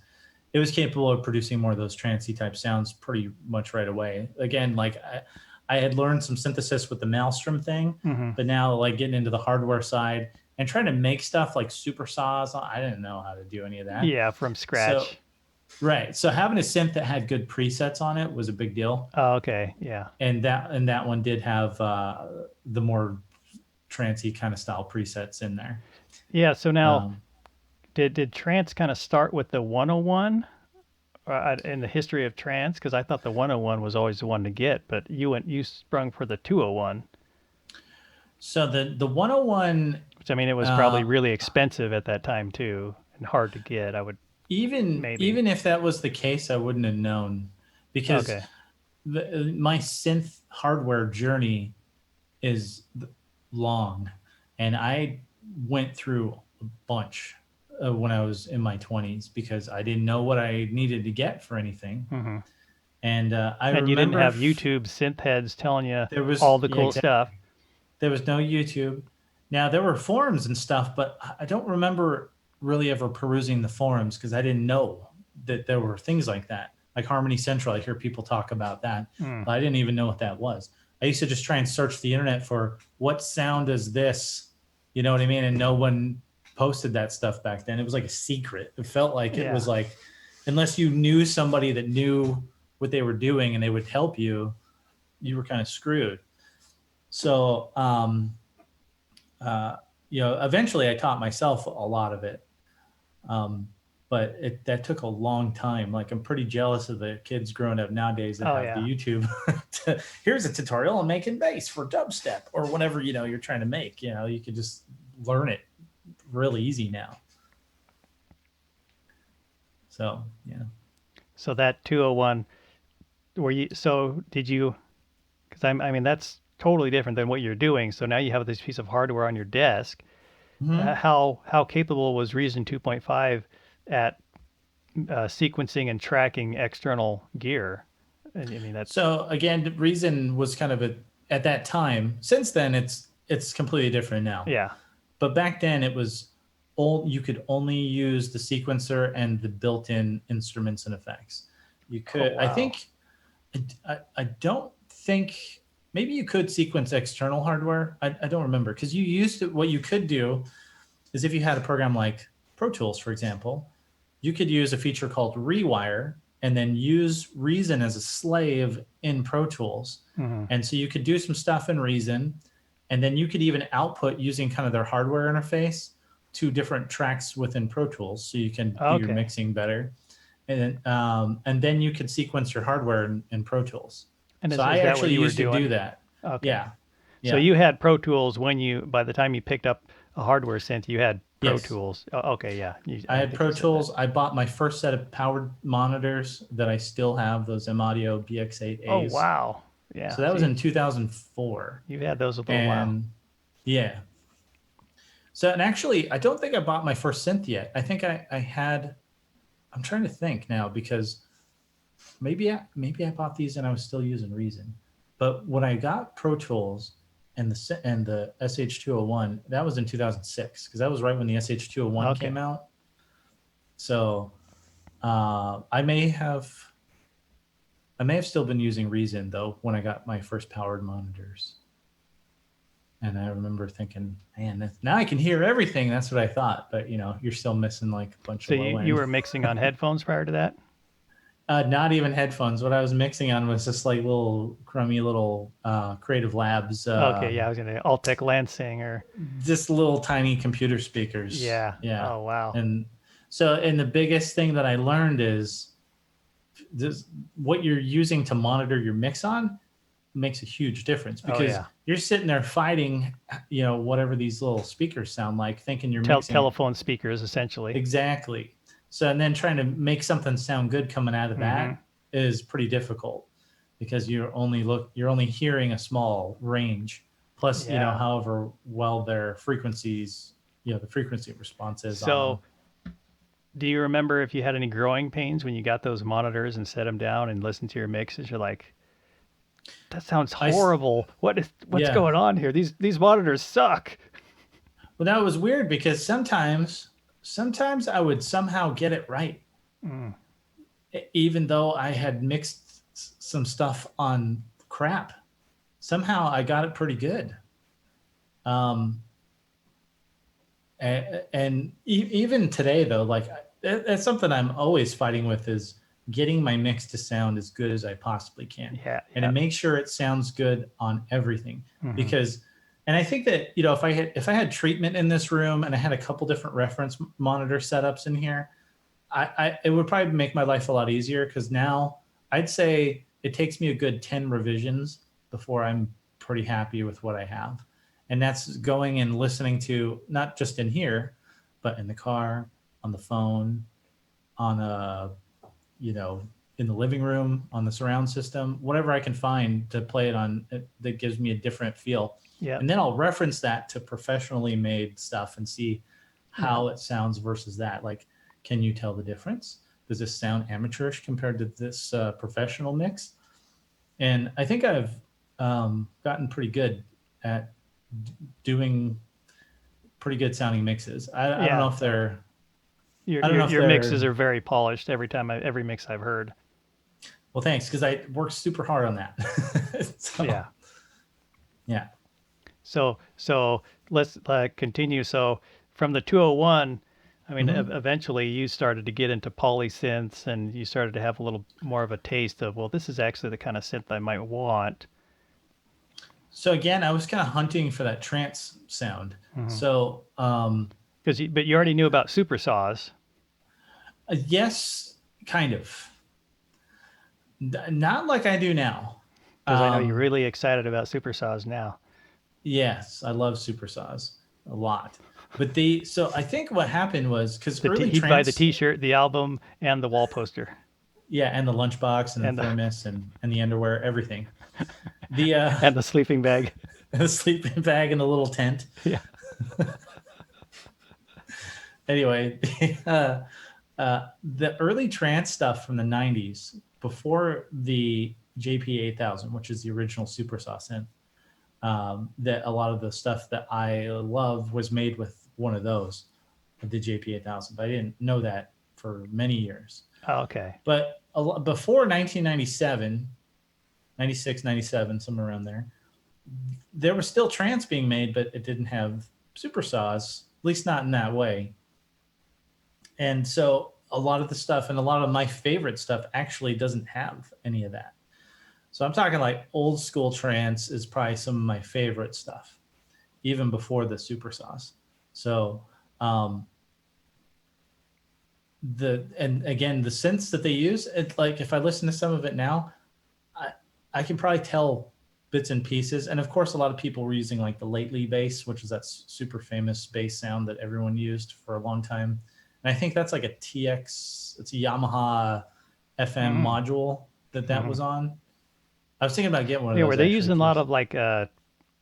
it was capable of producing more of those trancey type sounds pretty much right away. Again, like I had learned some synthesis with the Maelstrom thing, Hmm. but now like getting into the hardware side and trying to make stuff like super saws, I didn't know how to do any of that. Yeah, from So scratch. right. So having a synth that had good presets on it was a big deal, Oh, okay. Yeah. and that one did have the more trancy kind of style presets in there. Yeah. So now, Um, did trance kind of start with the 101 in the history of trance? Because I thought the 101 was always the one to get, but you sprung for the 201, so the 101, which I mean it was probably uh, really expensive at that time too and hard to get. I would maybe. even if that was the case, I wouldn't have known because Okay. my synth hardware journey is long, and I went through a bunch when I was in my 20s because I didn't know what I needed to get for anything. Hmm. And I And you didn't remember have YouTube synth heads telling you there all was, the yeah, cool exactly. stuff. There was no YouTube. Now there were forums and stuff, but I don't remember really ever perusing the forums because I didn't know that there were things like that. Like Harmony Central, I hear people talk about that, Mm. but I didn't even know what that was. I used to just try and search the internet for what sound is this, you know what I mean? And no one posted that stuff back then. It was like a secret. It felt like it Yeah. was like, unless you knew somebody that knew what they were doing and they would help you, you were kind of screwed. So, uh, eventually I taught myself a lot of it. Um, but that took a long time. Like I'm pretty jealous of the kids growing up nowadays that Oh have the yeah. YouTube. Here's a tutorial on making bass for dubstep or whatever you're trying to make. You could just learn it really easy now. So yeah. So that 201, were you? So did you? Because I mean that's totally different than what you're doing. So now you have this piece of hardware on your desk. Mm-hmm. How capable was Reason 2.5 at sequencing and tracking external gear? And I mean that's So again, the reason was kind of at that time. Since then, it's completely different now. yeah. But back then, it was all you could only use the sequencer and the built-in instruments and effects. You Oh could, I wow. think, I don't think maybe you could sequence external hardware. I don't remember because you used to. What you could do is if you had a program like Pro Tools, for example, you could use a feature called Rewire and then use Reason as a slave in Pro Tools. Hmm. And so you could do some stuff in Reason, and then you could even output using kind of their hardware interface to different tracks within Pro Tools, so you can do your Okay. mixing better. And then you could sequence your hardware in Pro Tools. And So I is that what actually you were used to do doing? that. Okay. Yeah, So yeah. you had Pro Tools when by the time you picked up a hardware synth, you had Pro Yes. Tools. Oh, okay, yeah. I I had think you Pro said that. Tools. I bought my first set of powered monitors that I still have, those M Audio Oh, BX8As. wow. So Yeah. that So was in 2004. you've had those a little while. And yeah. So, and actually, I don't think I bought my first synth yet. I think I had, I'm trying to think now because maybe I bought these and I was still using Reason. But when I got Pro Tools and the SH201, that was in 2006 because that was right when the SH201 Okay. came out. So I may have still been using Reason though when I got my first powered monitors. And I remember thinking, man, now I can hear everything. That's what I thought. But you're still missing like a bunch So of low you end. were mixing on headphones prior to that? Not even headphones. What I was mixing on was just like little crummy little Creative Labs, Okay, yeah, I was gonna Altec Lansing or just little tiny computer speakers. yeah. Yeah. Oh, wow. And so, and the biggest thing that I learned is this, what you're using to monitor your mix on makes a huge difference Oh, because yeah. you're sitting there fighting, whatever these little speakers sound like, thinking you're mixing Telephone speakers, essentially. exactly. So, and then trying to make something sound good coming out of Mm-hmm. that is pretty difficult because you're only hearing a small range. Plus, Yeah. however well their frequencies, the frequency response is on them. So do you remember if you had any growing pains when you got those monitors and set them down and listened to your mixes? You're like, that sounds I horrible. What's Yeah. going on here? These monitors suck. Well, that was weird because sometimes I would somehow get it right, Mm, even though I had mixed some stuff on crap. Somehow I got it pretty good. Um, and even today though, like that's something I'm always fighting with is getting my mix to sound as good as I possibly can, yeah, and to yeah. make sure it sounds good on everything. Hmm. Because, and I think that if I had treatment in this room and I had a couple different reference monitor setups in here, I it would probably make my life a lot easier because now I'd say it takes me a good 10 revisions before I'm pretty happy with what I have. And that's going and listening to not just in here, but in the car, on the phone, on you know, in the living room, on the surround system, whatever I can find to play it on that gives me a different feel. Yep. And then I'll reference that to professionally made stuff and see Yep. how it sounds versus that. Like, can you tell the difference? Does this sound amateurish compared to this professional mix? And I think I've gotten pretty good at doing pretty good sounding mixes. I don't know Yeah. if No. they're Your I don't your know if your mixes they're are very polished every mix I've heard. well, thanks because I worked super hard on that. So Yeah. yeah. So let's continue. So from the 201, I mean, Hmm. eventually you started to get into polysynths and you started to have a little more of a taste of, well, this is actually the kind of synth I might want. So again, I was kind of hunting for that trance sound. Mm-hmm. So But you already knew about super saws. yes, kind of. Not like I do now. Because I know you're Um, really excited about super saws now. yes, I love super saws a lot. But so I think what happened was because early He'd buy the trance, T-shirt, the album, and the wall poster, yeah, and the lunchbox and the and the thermos and the underwear, everything. The and the sleeping bag. the sleeping bag and the little tent. Yeah. Anyway, the early trance stuff from the 90s before the JP 8000, which is the original super saw synth, that a lot of the stuff that I love was made with one of those, the JP 8000. But I didn't know that for many years. Oh, okay. But before 1997, 96, 97, somewhere around there was still trance being made, but it didn't have super saws, at least not in that way. And so a lot of the stuff and a lot of my favorite stuff actually doesn't have any of that. So I'm talking like old school trance is probably some of my favorite stuff, even before the super sauce. So um, and again the synths that they use, it's like if I listen to some of it now, I I can probably tell. bits and pieces. And of course, a lot of people were using like the lately bass, which is that super famous bass sound that everyone used for a long time. And I think that's like a TX, it's a Yamaha FM Mm. module that Hmm. was on. I was thinking about getting one of Yeah, were those they actually using a lot because of like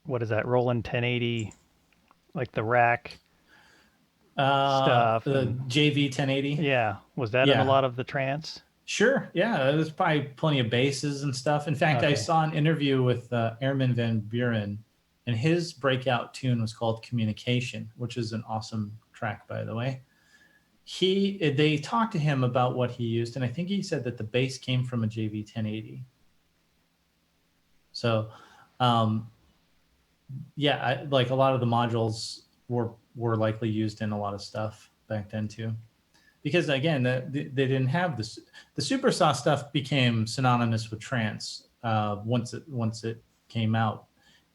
what is that, Roland 1080, like the rack stuff? the And JV 1080. yeah, was that in a Yeah, lot of the trance? sure. Yeah, there's probably plenty of basses and stuff. In fact, I Okay. saw an interview with Airman Van Buren, and his breakout tune was called Communication, which is an awesome track, by the way. They talked to him about what he used, and I think he said that the bass came from a JV 1080. So, um, yeah, like a lot of the modules were likely used in a lot of stuff back then too. Because again, they didn't have this. The super saw stuff became synonymous with trance once it came out,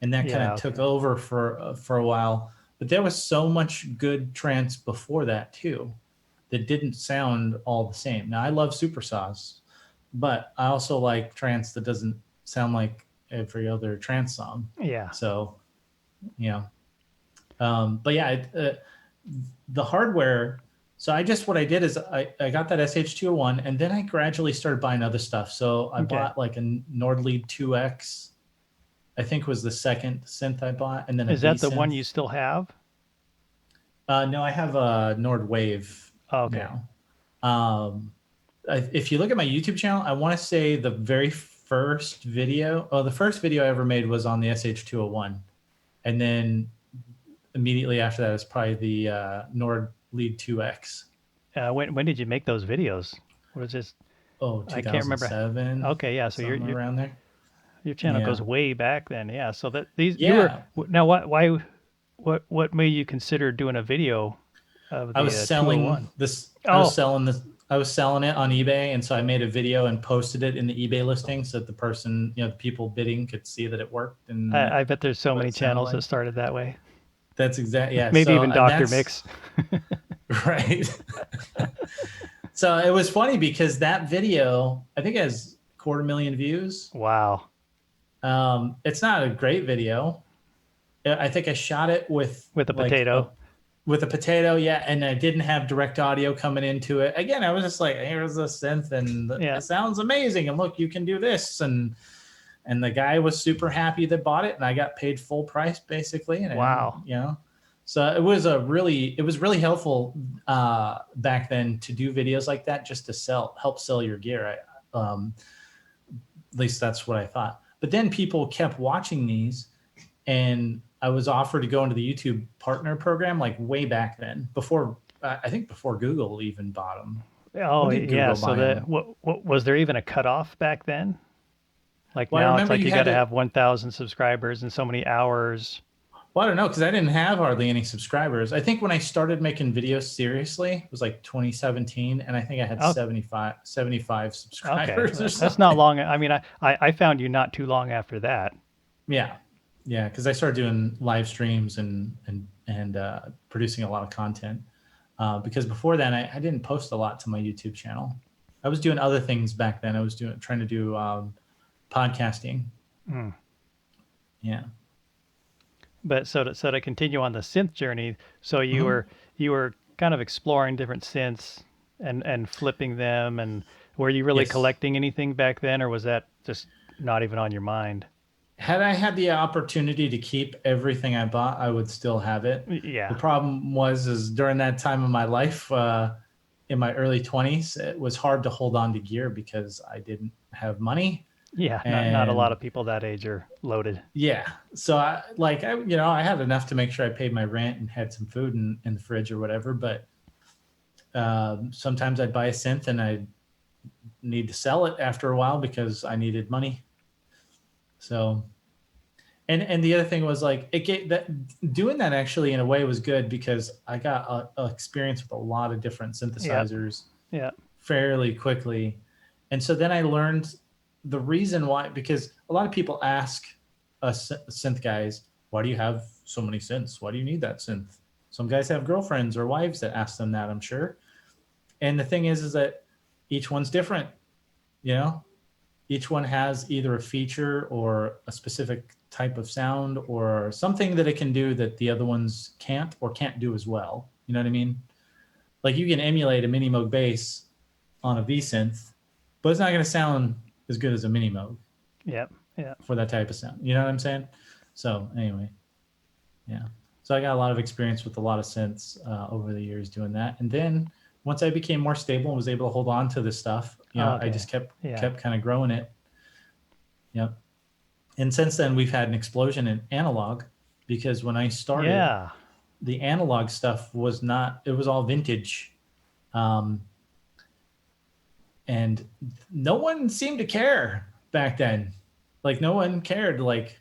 and that kind Yeah, of took okay. over for a while. But there was so much good trance before that too, that didn't sound all the same. Now I love super saws, but I also like trance that doesn't sound like every other trance song. Yeah. So you know, but yeah, the hardware. So what I did is I got that SH201 and then I gradually started buying other stuff. So I Okay. bought like a Nordlead 2X, I think was the second synth I bought, and then a Is B that the one you synth. still have? No, I have a Nord Wave Oh, okay. now. Um, if you look at my YouTube channel, I want to say the very first video, the first video I ever made was on the SH201. And then immediately after that is probably the Nord Lead 2X. When did you make those videos? Was this? Oh, I can't remember. 2007, Okay, yeah. So something around there. your channel goes Yeah. way back then. Yeah. So that these you were Yeah. now what made you consider doing a video of I the was selling 201? this. I was Oh, selling this. I was selling it on eBay, and so I made a video and posted it in the eBay listing so that the person, the people bidding could see that it worked and I bet there's so what many it sounded channels like. that started that way. That's exact. Yeah. Maybe So, even and Doctor that's Mix. right. So it was funny because that video, I think, has 250,000 views. Wow. It's not a great video. I think I shot it with With a potato. a potato, yeah, and I didn't have direct audio coming into it. Again, I was just like, "Here's a synth, and Yeah. it sounds amazing, and look, you can do this." And the guy was super happy that bought it, and I got paid full price basically, and Wow. so it was really helpful back then to do videos like that just to help sell your gear. At least that's what I thought. But then people kept watching these, and I was offered to go into the YouTube partner program like way back then, before I think before Google even bought them. Oh, When did yeah. Google So buy them? what was there even a cutoff back then? Like Well, I now, it's remember like you you got had to to. have 1,000 subscribers and so many hours. Well, I don't know because I didn't have hardly any subscribers. I think when I started making videos seriously, it was like 2017, and I think I had Oh, 75 okay. subscribers or That's not something. long. I mean, I found you not too long after that. Yeah, yeah, because I started doing live streams and producing a lot of content. Because before then, I didn't post a lot to my YouTube channel. I was doing other things back then. I was trying to do podcasting. Mm. Yeah. But so to continue on the synth journey, so Hmm. you were kind of exploring different synths and flipping them, and were you really Yes. collecting anything back then, or was that just not even on your mind? Had I had the opportunity to keep everything I bought, I would still have it. The Yeah. problem is during that time of my life, in my early 20s, it was hard to hold on to gear because I didn't have money. Yeah, not a lot And of people that age are loaded. yeah, so I had enough to make sure I paid my rent and had some food in the fridge or whatever. But sometimes I'd buy a synth and I'd need to sell it after a while because I needed money. So, and the other thing was like it get that doing that actually in a way was good because I got a experience with a lot of different Yep. synthesizers Yeah. fairly quickly. And so then I learned the reason why, because a lot of people ask us synth guys, why do you have so many synths? Why do you need that synth? Some guys have girlfriends or wives that ask them that, I'm sure. And the thing is that each one's different, you know? each one has either a feature or a specific type of sound or something that it can do that the other ones can't or can't do as well. You know what I mean? Like you can emulate a mini Moog bass on a V synth, but it's not going to sound as good as a mini Moog Yep. Yep. for that type of sound. You know what I'm saying? So anyway, yeah. So I got a lot of experience with a lot of synths over the years doing that, and then once I became more stable and was able to hold on to this stuff, I Okay. just kept Yeah. kept kind of growing it. Yep. And since then, we've had an explosion in analog because when I started, Yeah. the analog stuff was not, it was all vintage. Um, and no one seemed to care back then. Like, no one cared. Like,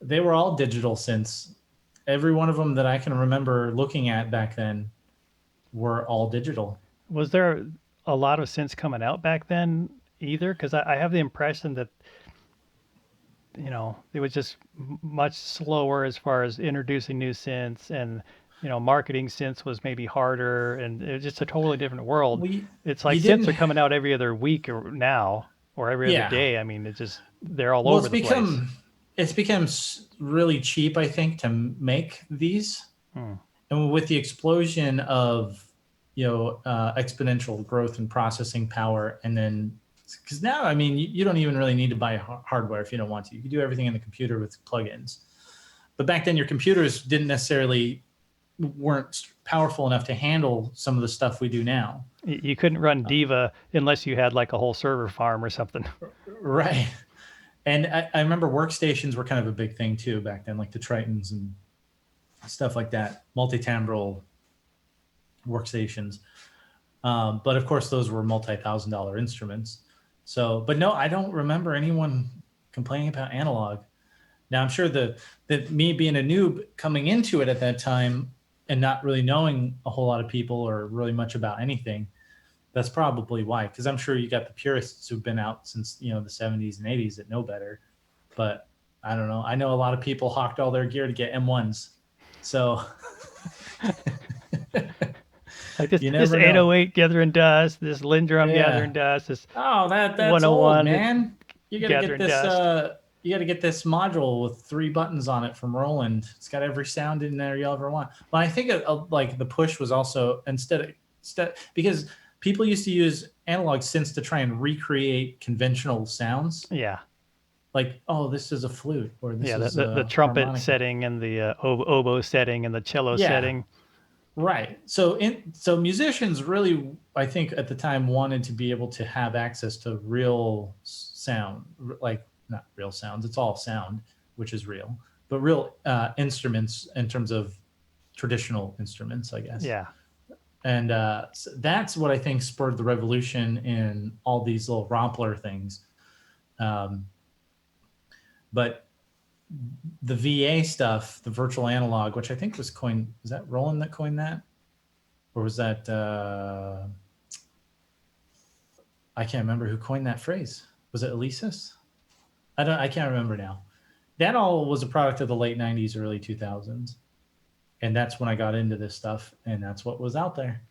they were all digital synths. Every one of them that I can remember looking at back then were all digital. Was there a lot of synths coming out back then either? Because I have the impression that it was just much slower as far as introducing new synths, and marketing synths was maybe harder, and it was just a totally different world. We, It's like you synths didn't, are coming out every other week or now, or every other yeah. day. I mean, it's just they're all Well, over the place. it's become really cheap, I think, to make these. Hmm. And with the explosion of exponential growth and processing power, and then because now, I mean, you don't even really need to buy hardware if you don't want to. You can do everything in the computer with plugins. But back then, your computers didn't necessarily weren't powerful enough to handle some of the stuff we do now. You couldn't run Diva unless you had like a whole server farm or something. Right. And I remember workstations were kind of a big thing too back then, like the Tritons and stuff like that, multi-timbral workstations. But of course, those were multi-$1,000 instruments. So, but no, I don't remember anyone complaining about analog. Now, I'm sure that me being a noob coming into it at that time and not really knowing a whole lot of people or really much about anything, that's probably why. Because I'm sure you got the purists who've been out since the 70s and 80s that know better. But I don't know. I know a lot of people hawked all their gear to get M1s. So Like this you this never know. 808 gathering dust, this Lindrum Yeah. gathering dust, this Oh, that's old, 101 man. You got to get gathering this. dust. You got to get this module with 3 buttons on it from Roland. It's got every sound in there you'll ever want. But I think like the push was also instead because people used to use analog synths to try and recreate conventional sounds. Yeah. Like, oh, this is a flute or this Yeah, is the a trumpet harmonica. setting and the oboe setting and the cello Yeah, setting. right. So musicians really, I think at the time wanted to be able to have access to real sound, like not real sounds. It's all sound, which is real, but real instruments in terms of traditional instruments, I guess. Yeah. And so that's what I think spurred the revolution in all these little rompler things. Um, but the VA stuff, the virtual analog, which I think was coined, is that Roland that coined that? Or was that I can't remember who coined that phrase. Was it Elisis? I can't remember now. That all was a product of the late 90s, early 2000s. And that's when I got into this stuff, and that's what was out there.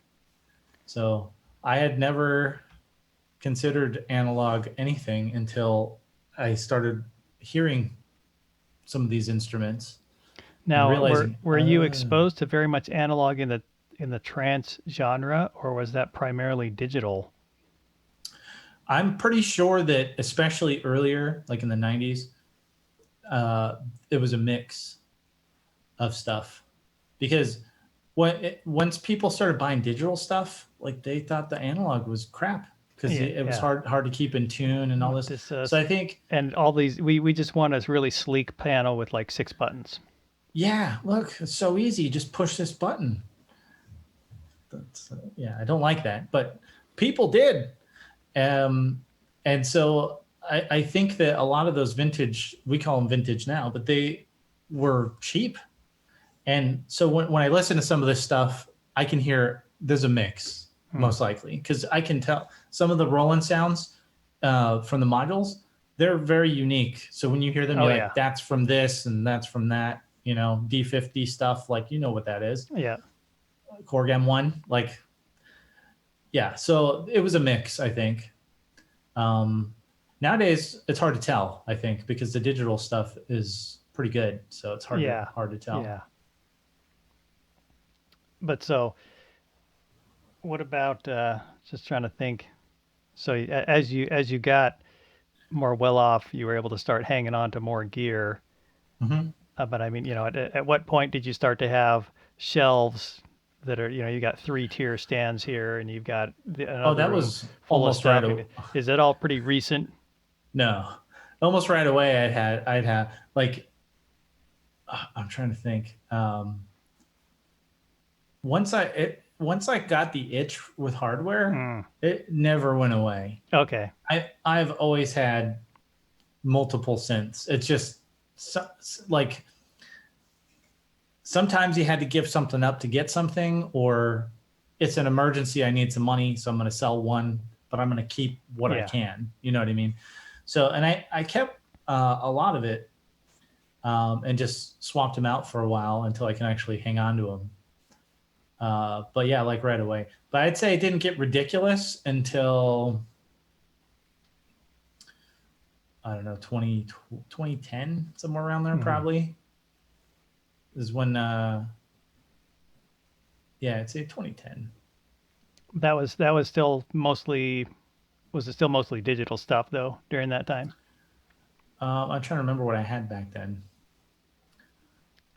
So I had never considered analog anything until I started hearing some of these instruments and Now, realizing, were you exposed to very much analog in the trance genre, or was that primarily digital? I'm pretty sure that especially earlier, like in the 90s, it was a mix of stuff because once people started buying digital stuff, like they thought the analog was crap because Yeah, it was yeah. hard to keep in tune and all With this. this So I think, and all these, we just want a really sleek panel with like 6 buttons. yeah, look, it's so easy. Just push this button. Yeah, I don't like that, but people did. Um, and so I think that a lot of those vintage, we call them vintage now, but they were cheap. And so when I listen to some of this stuff, I can hear there's a mix, Hmm. most likely, because I can tell some of the Roland sounds from the modules, they're very unique. So when you hear them, Oh you're yeah, like, that's from this and that's from that, D50 stuff, like, what that is. yeah. Korg M1, yeah. So it was a mix, I think. Um, Nowadays, it's hard to tell, I think, because the digital stuff is pretty good. So it's Yeah, hard to tell. yeah. But so, what about? Just trying to think. So as you got more well off, you were able to start hanging on to more gear. Hmm. But I mean, at what point did you start to have shelves that are, you got three-tier stands here, and you've got Oh, another that room was full of almost right. stuff? And is that all pretty recent? No, almost right away. I'd had like, I'm trying to think. Once I got the itch with hardware, Mm, it never went away. okay. I've always had multiple synths. It's just so, like sometimes you had to give something up to get something, or it's an emergency. I need some money, so I'm going to sell one, but I'm going to keep what I Yeah. can. You know what I mean? So, and I kept a lot of it, and just swapped them out for a while until I can actually hang on to them. But yeah, like right away. But I'd say it didn't get ridiculous until I don't know 2010, somewhere around there Hmm. probably is when yeah, I'd say 2010. That was still mostly was it still mostly digital stuff though during that time? I'm trying to remember what I had back then.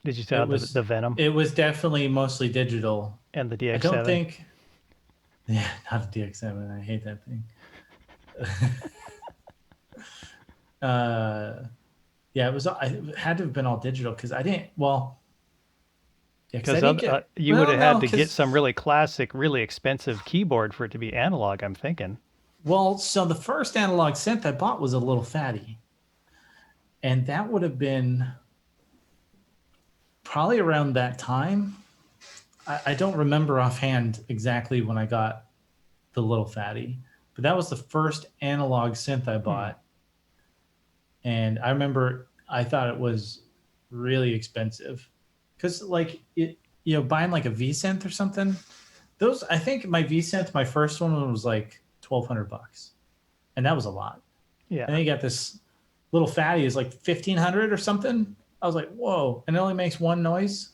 Did you still It have was the Venom it was definitely mostly digital. and the I don't DX7? think yeah, not a DX7. I hate that thing. uh yeah, it had to have been all digital because I didn't well yeah, because I Because didn't get you would well have no had to get because some really classic, really expensive keyboard for it to be analog, I'm thinking. well so the first analog synth I bought was a little fatty, and that would have been probably around that time. I don't remember offhand exactly when I got the little fatty, but that was the first analog synth I Hmm. bought. And I remember I thought it was really expensive because, like, buying like a V synth or something. Those, I think my V synth, my first one was like $1,200, and that was a lot. And Yeah. then you got this little fatty is like 1,500 or something. I was like, whoa! And it only makes one noise,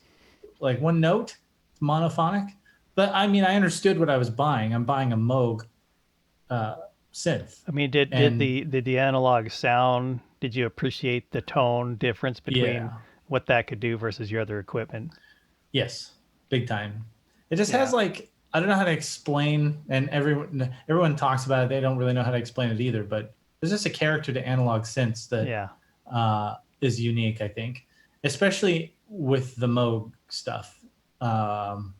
like one note, it's monophonic. But I mean, I understood what I was buying. I'm buying a Moog uh, synth, I mean, and did the analog sound? Did you appreciate the tone difference between yeah, what that could do versus your other equipment? yes, big time. It just has Yeah. like I don't know how to explain, and everyone talks about it. They don't really know how to explain it either. But there's just a character to analog synths that Yeah. is unique, I think, especially with the Moog stuff um,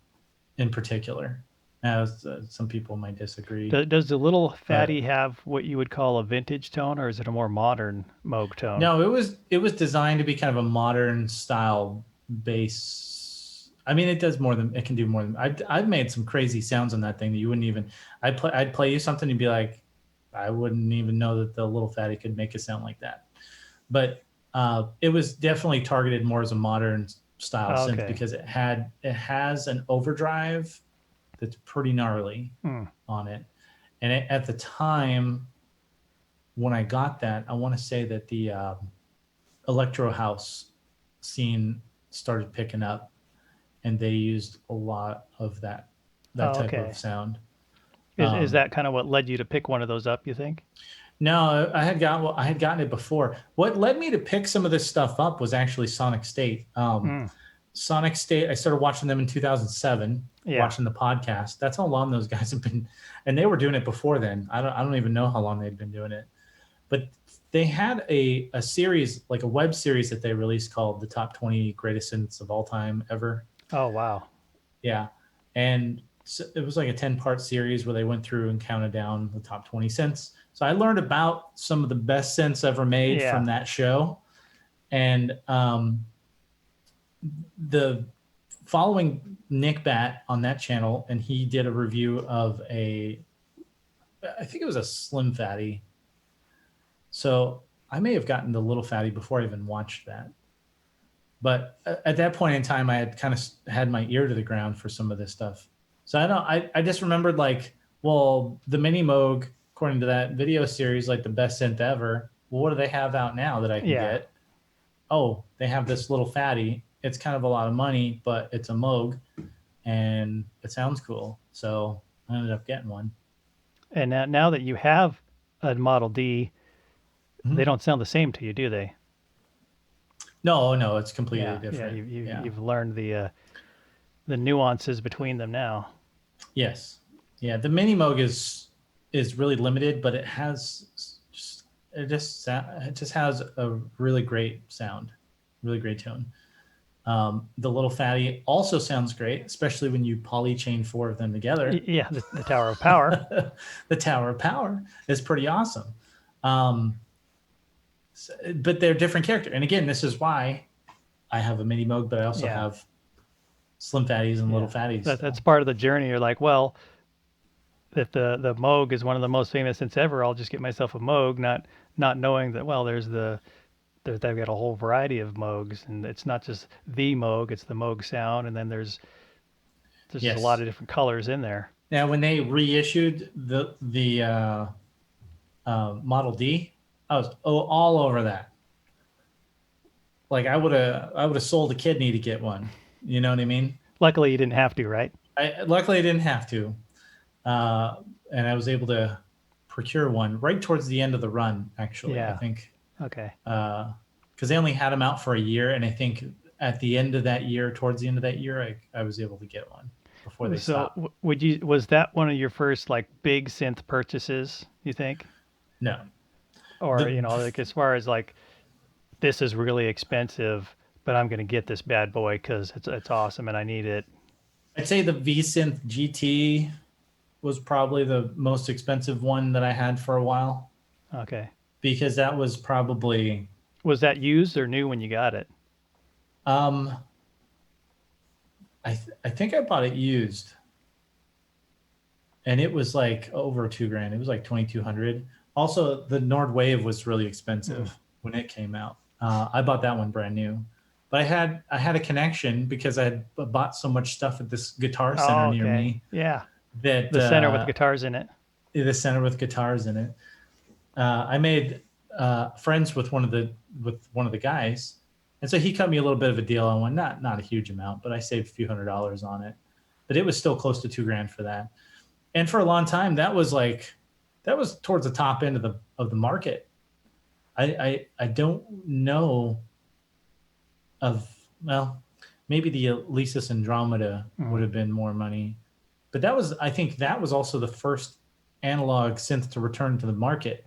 in particular. Now, some people might disagree, Does the little but fatty have what you would call a vintage tone, or is it a more modern Moog tone? no, it was designed to be kind of a modern style bass. I mean, it can do more than I've made some crazy sounds on that thing that you wouldn't even. I'd play you something and be like, I wouldn't even know that the little fatty could make a sound like that. But it was definitely targeted more as a modern style synth Okay. because it has an overdrive that's pretty gnarly Hmm. on it, and at the time when I got that, I want to say that the electro house scene started picking up, and they used a lot of that Oh, type of okay. sound. Is Um, that kind of what led you to pick one of those up, you think? no, I had gotten it before. What led me to pick some of this stuff up was actually Sonic State. Mm. Sonic State. I started watching them in 2007. Yeah. Watching the podcast. That's how long those guys have been, and they were doing it before then. I don't even know how long they'd been doing it, but they had a series, like a web series that they released called the top 20 greatest synths of all time ever. Oh, wow. Yeah. And so it was like a 10-part series where they went through and counted down the top 20 synths. So I learned about some of the best synths ever made from Yeah. that show. And the following Nick Bat on that channel, and he did a review of I think it was a Slim Fatty. So I may have gotten the Little Fatty before I even watched that. But at that point in time, I had kind of had my ear to the ground for some of this stuff. So I just remembered like, well, the Mini Moog. according to that video series, like the best synth ever. Well, what do they have out now that I can Yeah. get? Oh, they have this little fatty. It's kind of a lot of money, but it's a Moog and it sounds cool. So I ended up getting one. And now that you have a Model D, they Mhm. don't sound the same to you, do they? No, no, it's completely Yeah, yeah. different. Yeah. You've learned the nuances between them now. Yes. Yeah. The Mini Moog is really limited, but just it just has a really great sound, really great tone. The little fatty also sounds great, especially when you poly chain four of them together. Yeah, the Tower of Power. The Tower of Power is pretty awesome. Um, but they're different character. And again, this is why I have a mini Moog, but I also Yeah, have slim fatties and little yeah. fatties That's still. part of the journey. You're like, well, if the Moog is one of the most famous since ever, I'll just get myself a Moog, not knowing that well, they've got a whole variety of Moogs, and it's not just the Moog, it's the Moog sound, and then there's just a lot Yes. of different colors in there. Now, when they reissued the Model D, I was all over that. Like I would have sold a kidney to get one. You know what I mean? Luckily, you didn't have to, right? Luckily I didn't have to, uh, and I was able to procure one right towards the end of the run. Actually, I Yeah. think Okay. because they only had them out for a year, and I think at the end of that year, towards the end of that year, I was able to get one before they So, stopped. was that one of your first like big synth purchases? You think, No, or the like as far as like this is really expensive, but I'm gonna get this bad boy because it's awesome and I need it. I'd say the V-Synth GT was probably the most expensive one that I had for a while Okay. because that was probably Was that used or new when you got it? um, I think I bought it used, and it was like over 2 grand. It was like 2,200. Also, the Nord Wave was really Hmm. expensive when it came out. I bought that one brand new, but I had a connection because I had bought so much stuff at this guitar center Oh, near okay. me Yeah. that The center with the guitars in it. the center with guitars in it. I made friends with one of the guys, and so he cut me a little bit of a deal on one, not a huge amount, but I saved a few $100s on it. But it was still close to 2 grand for that. And for a long time, that was towards the top end of the market. I don't know of well, maybe the Alesis Andromeda would Mm. have been more money, but I think that was also the first analog synth to return to the market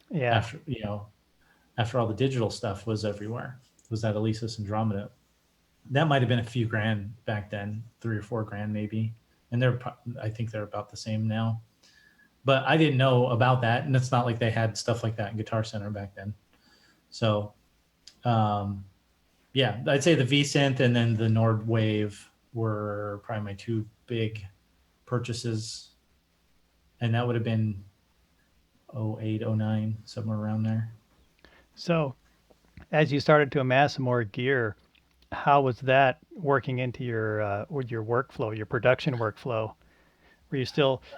Yeah. after all the digital stuff was everywhere. Was that Alesis Andromeda? That might have been a few grand back then, 3 or 4 grand maybe, and I think they're about the same now. But I didn't know about that, and it's not like they had stuff like that in Guitar Center back then. So um, yeah, I'd say the V Synth and then the Nord Wave were probably my two big purchases, and that would have been '08, '09, somewhere around there. So, as you started to amass more gear, how was that working into with your workflow, your production workflow? Were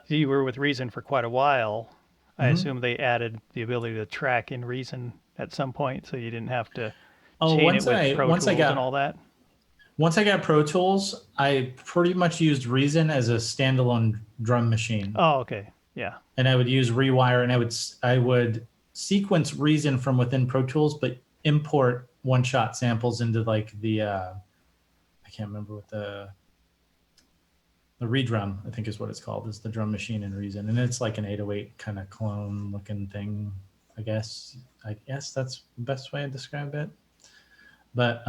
you were with Reason for quite a while. I Mm-hmm. assume they added the ability to track in Reason at some point, so you didn't have to Oh, chain it once with I Pro once I Tools and all got that. once I got Pro Tools, I pretty much used Reason as a standalone drum machine, Oh, okay. Yeah. and I would use Rewire, and I would sequence Reason from within Pro Tools, but import one-shot samples into like I can't remember what the redrum, I think is what it's called, is the drum machine in Reason, and it's like an 808 kind of clone looking thing. I guess that's the best way to describe it. But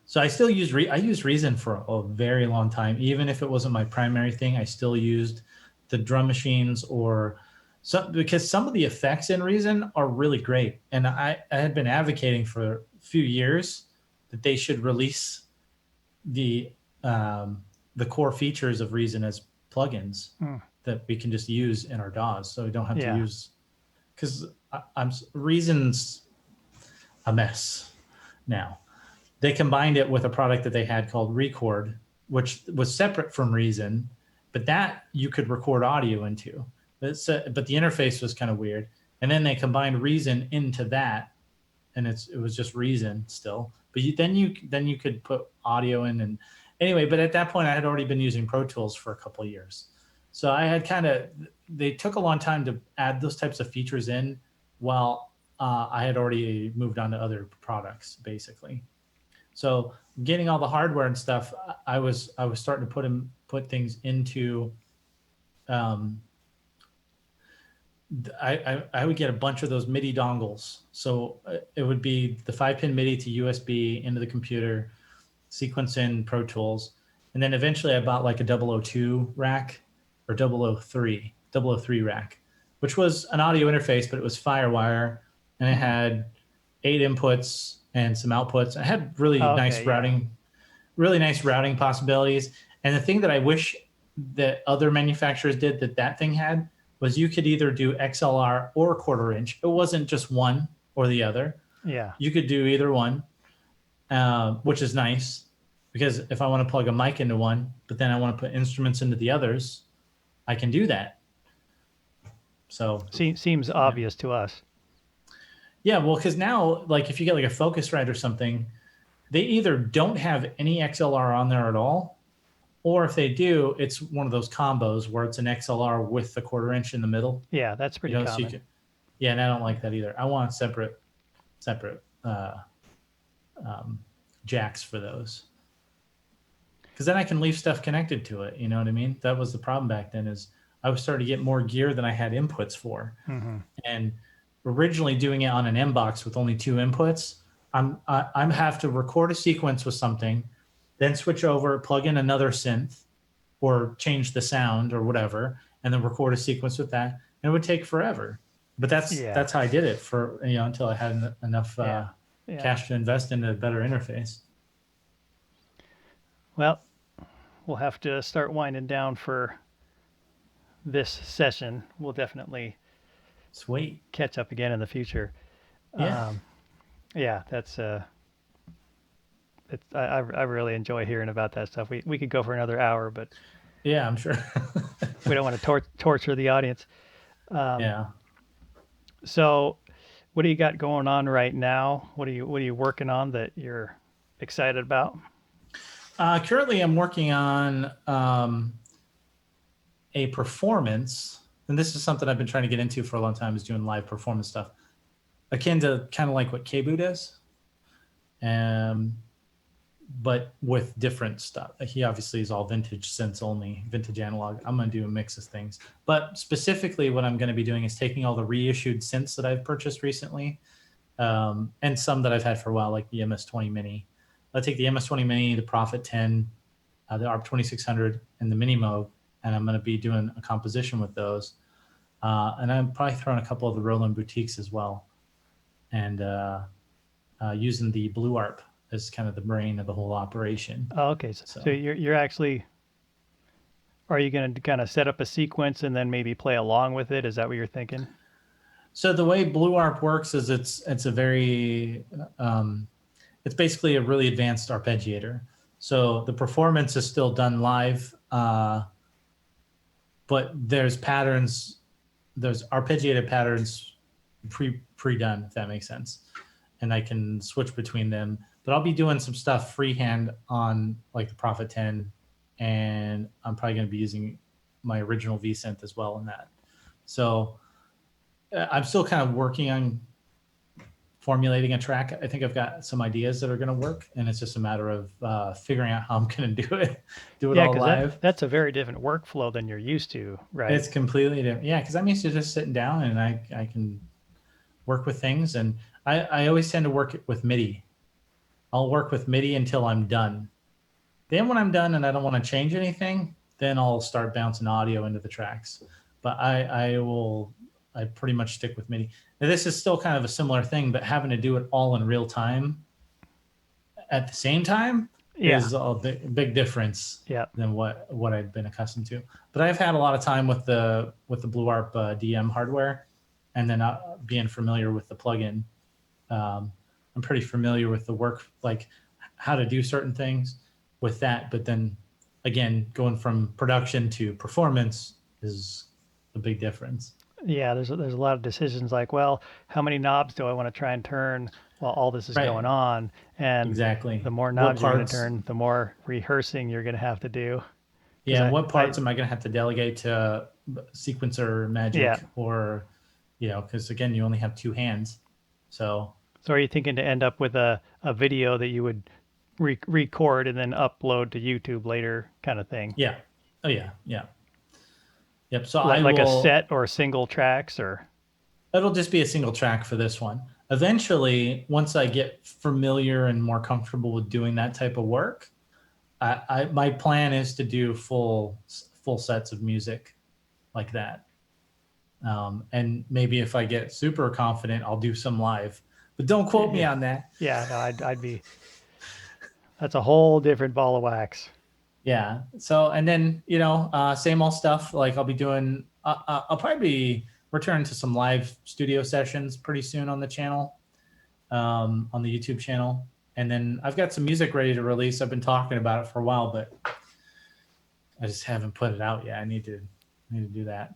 so I still I used Reason for a very long time, even if it wasn't my primary thing. I still used the drum machines because some of the effects in Reason are really great, and I had been advocating for a few years that they should release the um, the core features of Reason as plugins Mm. that we can just use in our DAWs, so we don't have to Yeah. use because I'm Reason's a mess now. They combined it with a product that they had called Record, which was separate from Reason, but that you could record audio into. But the interface was kind of weird. And then they combined Reason into that, and it was just Reason still. But then you could put audio in, and anyway. But at that point, I had already been using Pro Tools for a couple of years, so I had they took a long time to add those types of features in, while I had already moved on to other products basically. So getting all the hardware and stuff, I was starting to put things into. Um, I would get a bunch of those MIDI dongles. So it would be the 5-pin MIDI to USB into the computer, sequence in Pro Tools, and then eventually I bought like a 002 rack or 003 rack, which was an audio interface, but it was FireWire, and it had 8 inputs and some outputs. I had Oh, okay, yeah. really nice routing possibilities. And the thing that I wish that other manufacturers did that thing had was you could either do XLR or quarter inch. It wasn't just one or the other. Yeah. You could do either one, which is nice because if I want to plug a mic into one, but then I want to put instruments into the others, I can do that. So Seems yeah, obvious to us. yeah. Well, because now, like, if you get like a Focusrite or something, they either don't have any XLR on there at all, or if they do, it's one of those combos where it's an XLR with the quarter inch in the middle. Yeah, that's You pretty know, so you common. can. Yeah, and I don't like that either. I want separate um, jacks for those, because then I can leave stuff connected to it. You know what I mean? That was the problem back then. Is I was starting to get more gear than I had inputs for, Hmm. and originally doing it on an M box with only 2 inputs, I'm have to record a sequence with something, then switch over, plug in another synth, or change the sound or whatever, and then record a sequence with that. And it would take forever. But that's Yeah. that's how I did it for until I had enough Yeah. Yeah. cash to invest in a better interface. Well, we'll have to start winding down for this session. We'll definitely Sweet. catch up again in the future. Yeah. Um, yeah, that's I really enjoy hearing about that stuff. We could go for another hour, but Yeah, I'm sure. we don't want to torture the audience. Um, Yeah. so, what do you got going on right now? What are you working on that you're excited about? Currently, I'm working on a performance, and this is something I've been trying to get into for a long time, is doing live performance stuff, akin to kind of like what Kebu does. Um, but with different stuff. He obviously is all vintage synths only, vintage analog. I'm going to do a mix of things. But specifically, what I'm going to be doing is taking all the reissued synths that I've purchased recently, and some that I've had for a while, like the MS-20 Mini. I'll take the MS-20 Mini, the Prophet 10, the ARP 2600, and the Minimo, and I'm going to be doing a composition with those. And I'm probably throwing a couple of the Roland Boutiques as well, and using the Blue ARP as kind of the brain of the whole operation. Oh, okay. So So, you're actually are you going to kind of set up a sequence and then maybe play along with it? Is that what you're thinking? so the way Blue ARP works is it's a very it's basically a really advanced arpeggiator. So the performance is still done live, but there's arpeggiated patterns pre done, if that makes sense, and I can switch between them. But I'll be doing some stuff freehand on like the Prophet 10, and I'm probably going to be using my original V synth as well in that. So I'm still kind of working on formulating a track. I think I've got some ideas that are going to work, and it's just a matter of figuring out how I'm going to do it Yeah, all because live. that's a very different workflow than you're used to, right? It's completely different. Yeah, because I'm used to just sitting down and I can work with things, and I always tend to work with MIDI. I'll work with MIDI until I'm done. Then when I'm done and I don't want to change anything, then I'll start bouncing audio into the tracks. But I pretty much stick with MIDI. Now, this is still kind of a similar thing, but having to do it all in real time at the same time Yeah. is a big difference Yeah. than what I've been accustomed to. But I've had a lot of time with the Blue ARP DM hardware, and then being familiar with the plugin. Um, I'm pretty familiar with the work, like how to do certain things with that. But then again, going from production to performance is a big difference. Yeah, there's a lot of decisions like, well, how many knobs do I want to try and turn while all this is Right. going on? And Exactly. the more What knobs you're going to parts? turn, the more rehearsing you're going to have to do. Because Yeah, and what I parts am I going to have to delegate to sequencer yeah. magic, or because again, you only have two hands, so So are you thinking to end up with a video that you would record and then upload to YouTube later, kind of thing? yeah. Oh yeah, yeah, yep. So I Like a will. set or single tracks or It'll just be a single track for this one. Eventually, once I get familiar and more comfortable with doing that type of work, my plan is to do full sets of music like that. And maybe if I get super confident, I'll do some live. But don't quote me yeah. on that. Yeah, no, I'd be that's a whole different ball of wax. Yeah. So, and then, same old stuff. Like I'll be doing, I'll probably be returning to some live studio sessions pretty soon on the channel, on the YouTube channel. And then I've got some music ready to release. I've been talking about it for a while, but I just haven't put it out yet. I need to do that.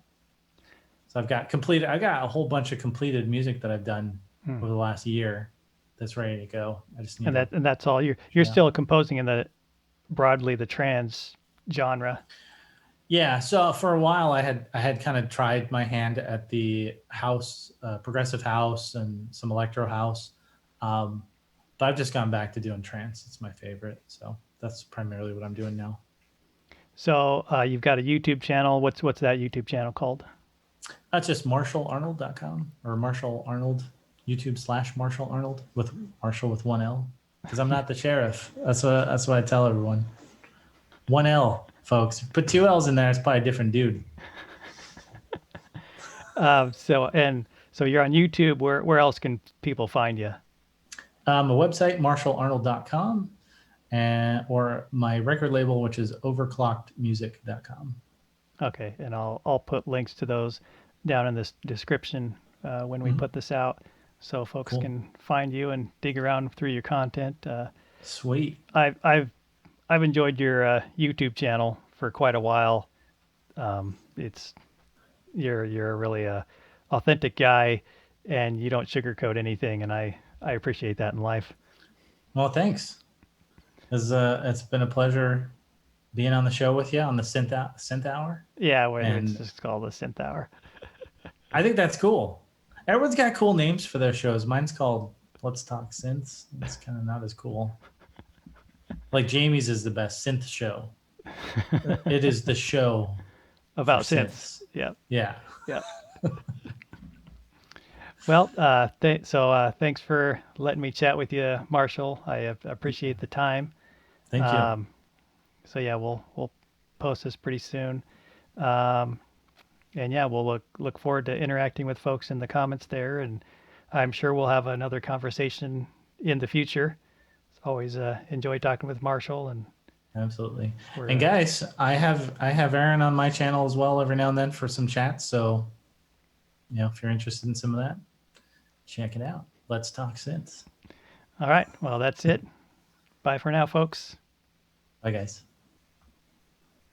So I got a whole bunch of completed music that I've done Hmm. over the last year that's ready to go. I just need And to that's all you're get out. still composing in the broadly the trance genre. Yeah, so for a while I had kind of tried my hand at the house, progressive house, and some electro house, um, but I've just gone back to doing trance. It's my favorite, so that's primarily what I'm doing now. So you've got a YouTube channel. What's that YouTube channel called? That's just marshalarnold.com, or Marshall Arnold, YouTube/Marshall Arnold, with Marshall with one L, because I'm not the sheriff. That's what I tell everyone. One L, folks. Put two L's in there, it's probably a different dude. So you're on YouTube. Where else can people find you? A website, marshalarnold.com, or my record label, which is overclockedmusic.com. Okay, and I'll put links to those down in this description when we Mm-hmm. put this out, so folks Cool. can find you and dig around through your content. Sweet. I've I've I've enjoyed your YouTube channel for quite a while. It's you're really a authentic guy, and you don't sugarcoat anything, and I appreciate that in life. Well, thanks. It's been a pleasure being on the show with you on the synth hour, Yeah, whether it's and just called the Synth Hour. I think that's cool. Everyone's got cool names for their shows. Mine's called Let's Talk Synths. It's kind of not as cool. Like Jamie's is the best synth show. It is the show for About synths. synths. Yeah, Yeah. yeah. Well, thanks for letting me chat with you, Marshall. I appreciate the time. Thank you. Um, so yeah, we'll post this pretty soon. Um, and yeah, we'll look forward to interacting with folks in the comments there, and I'm sure we'll have another conversation in the future. It's always enjoy talking with Marshall, and Absolutely. we're And guys, I have Aaron on my channel as well every now and then for some chats. So, if you're interested in some of that, check it out. Let's talk synths. all right. Well, that's it. Bye for now, folks. Bye guys.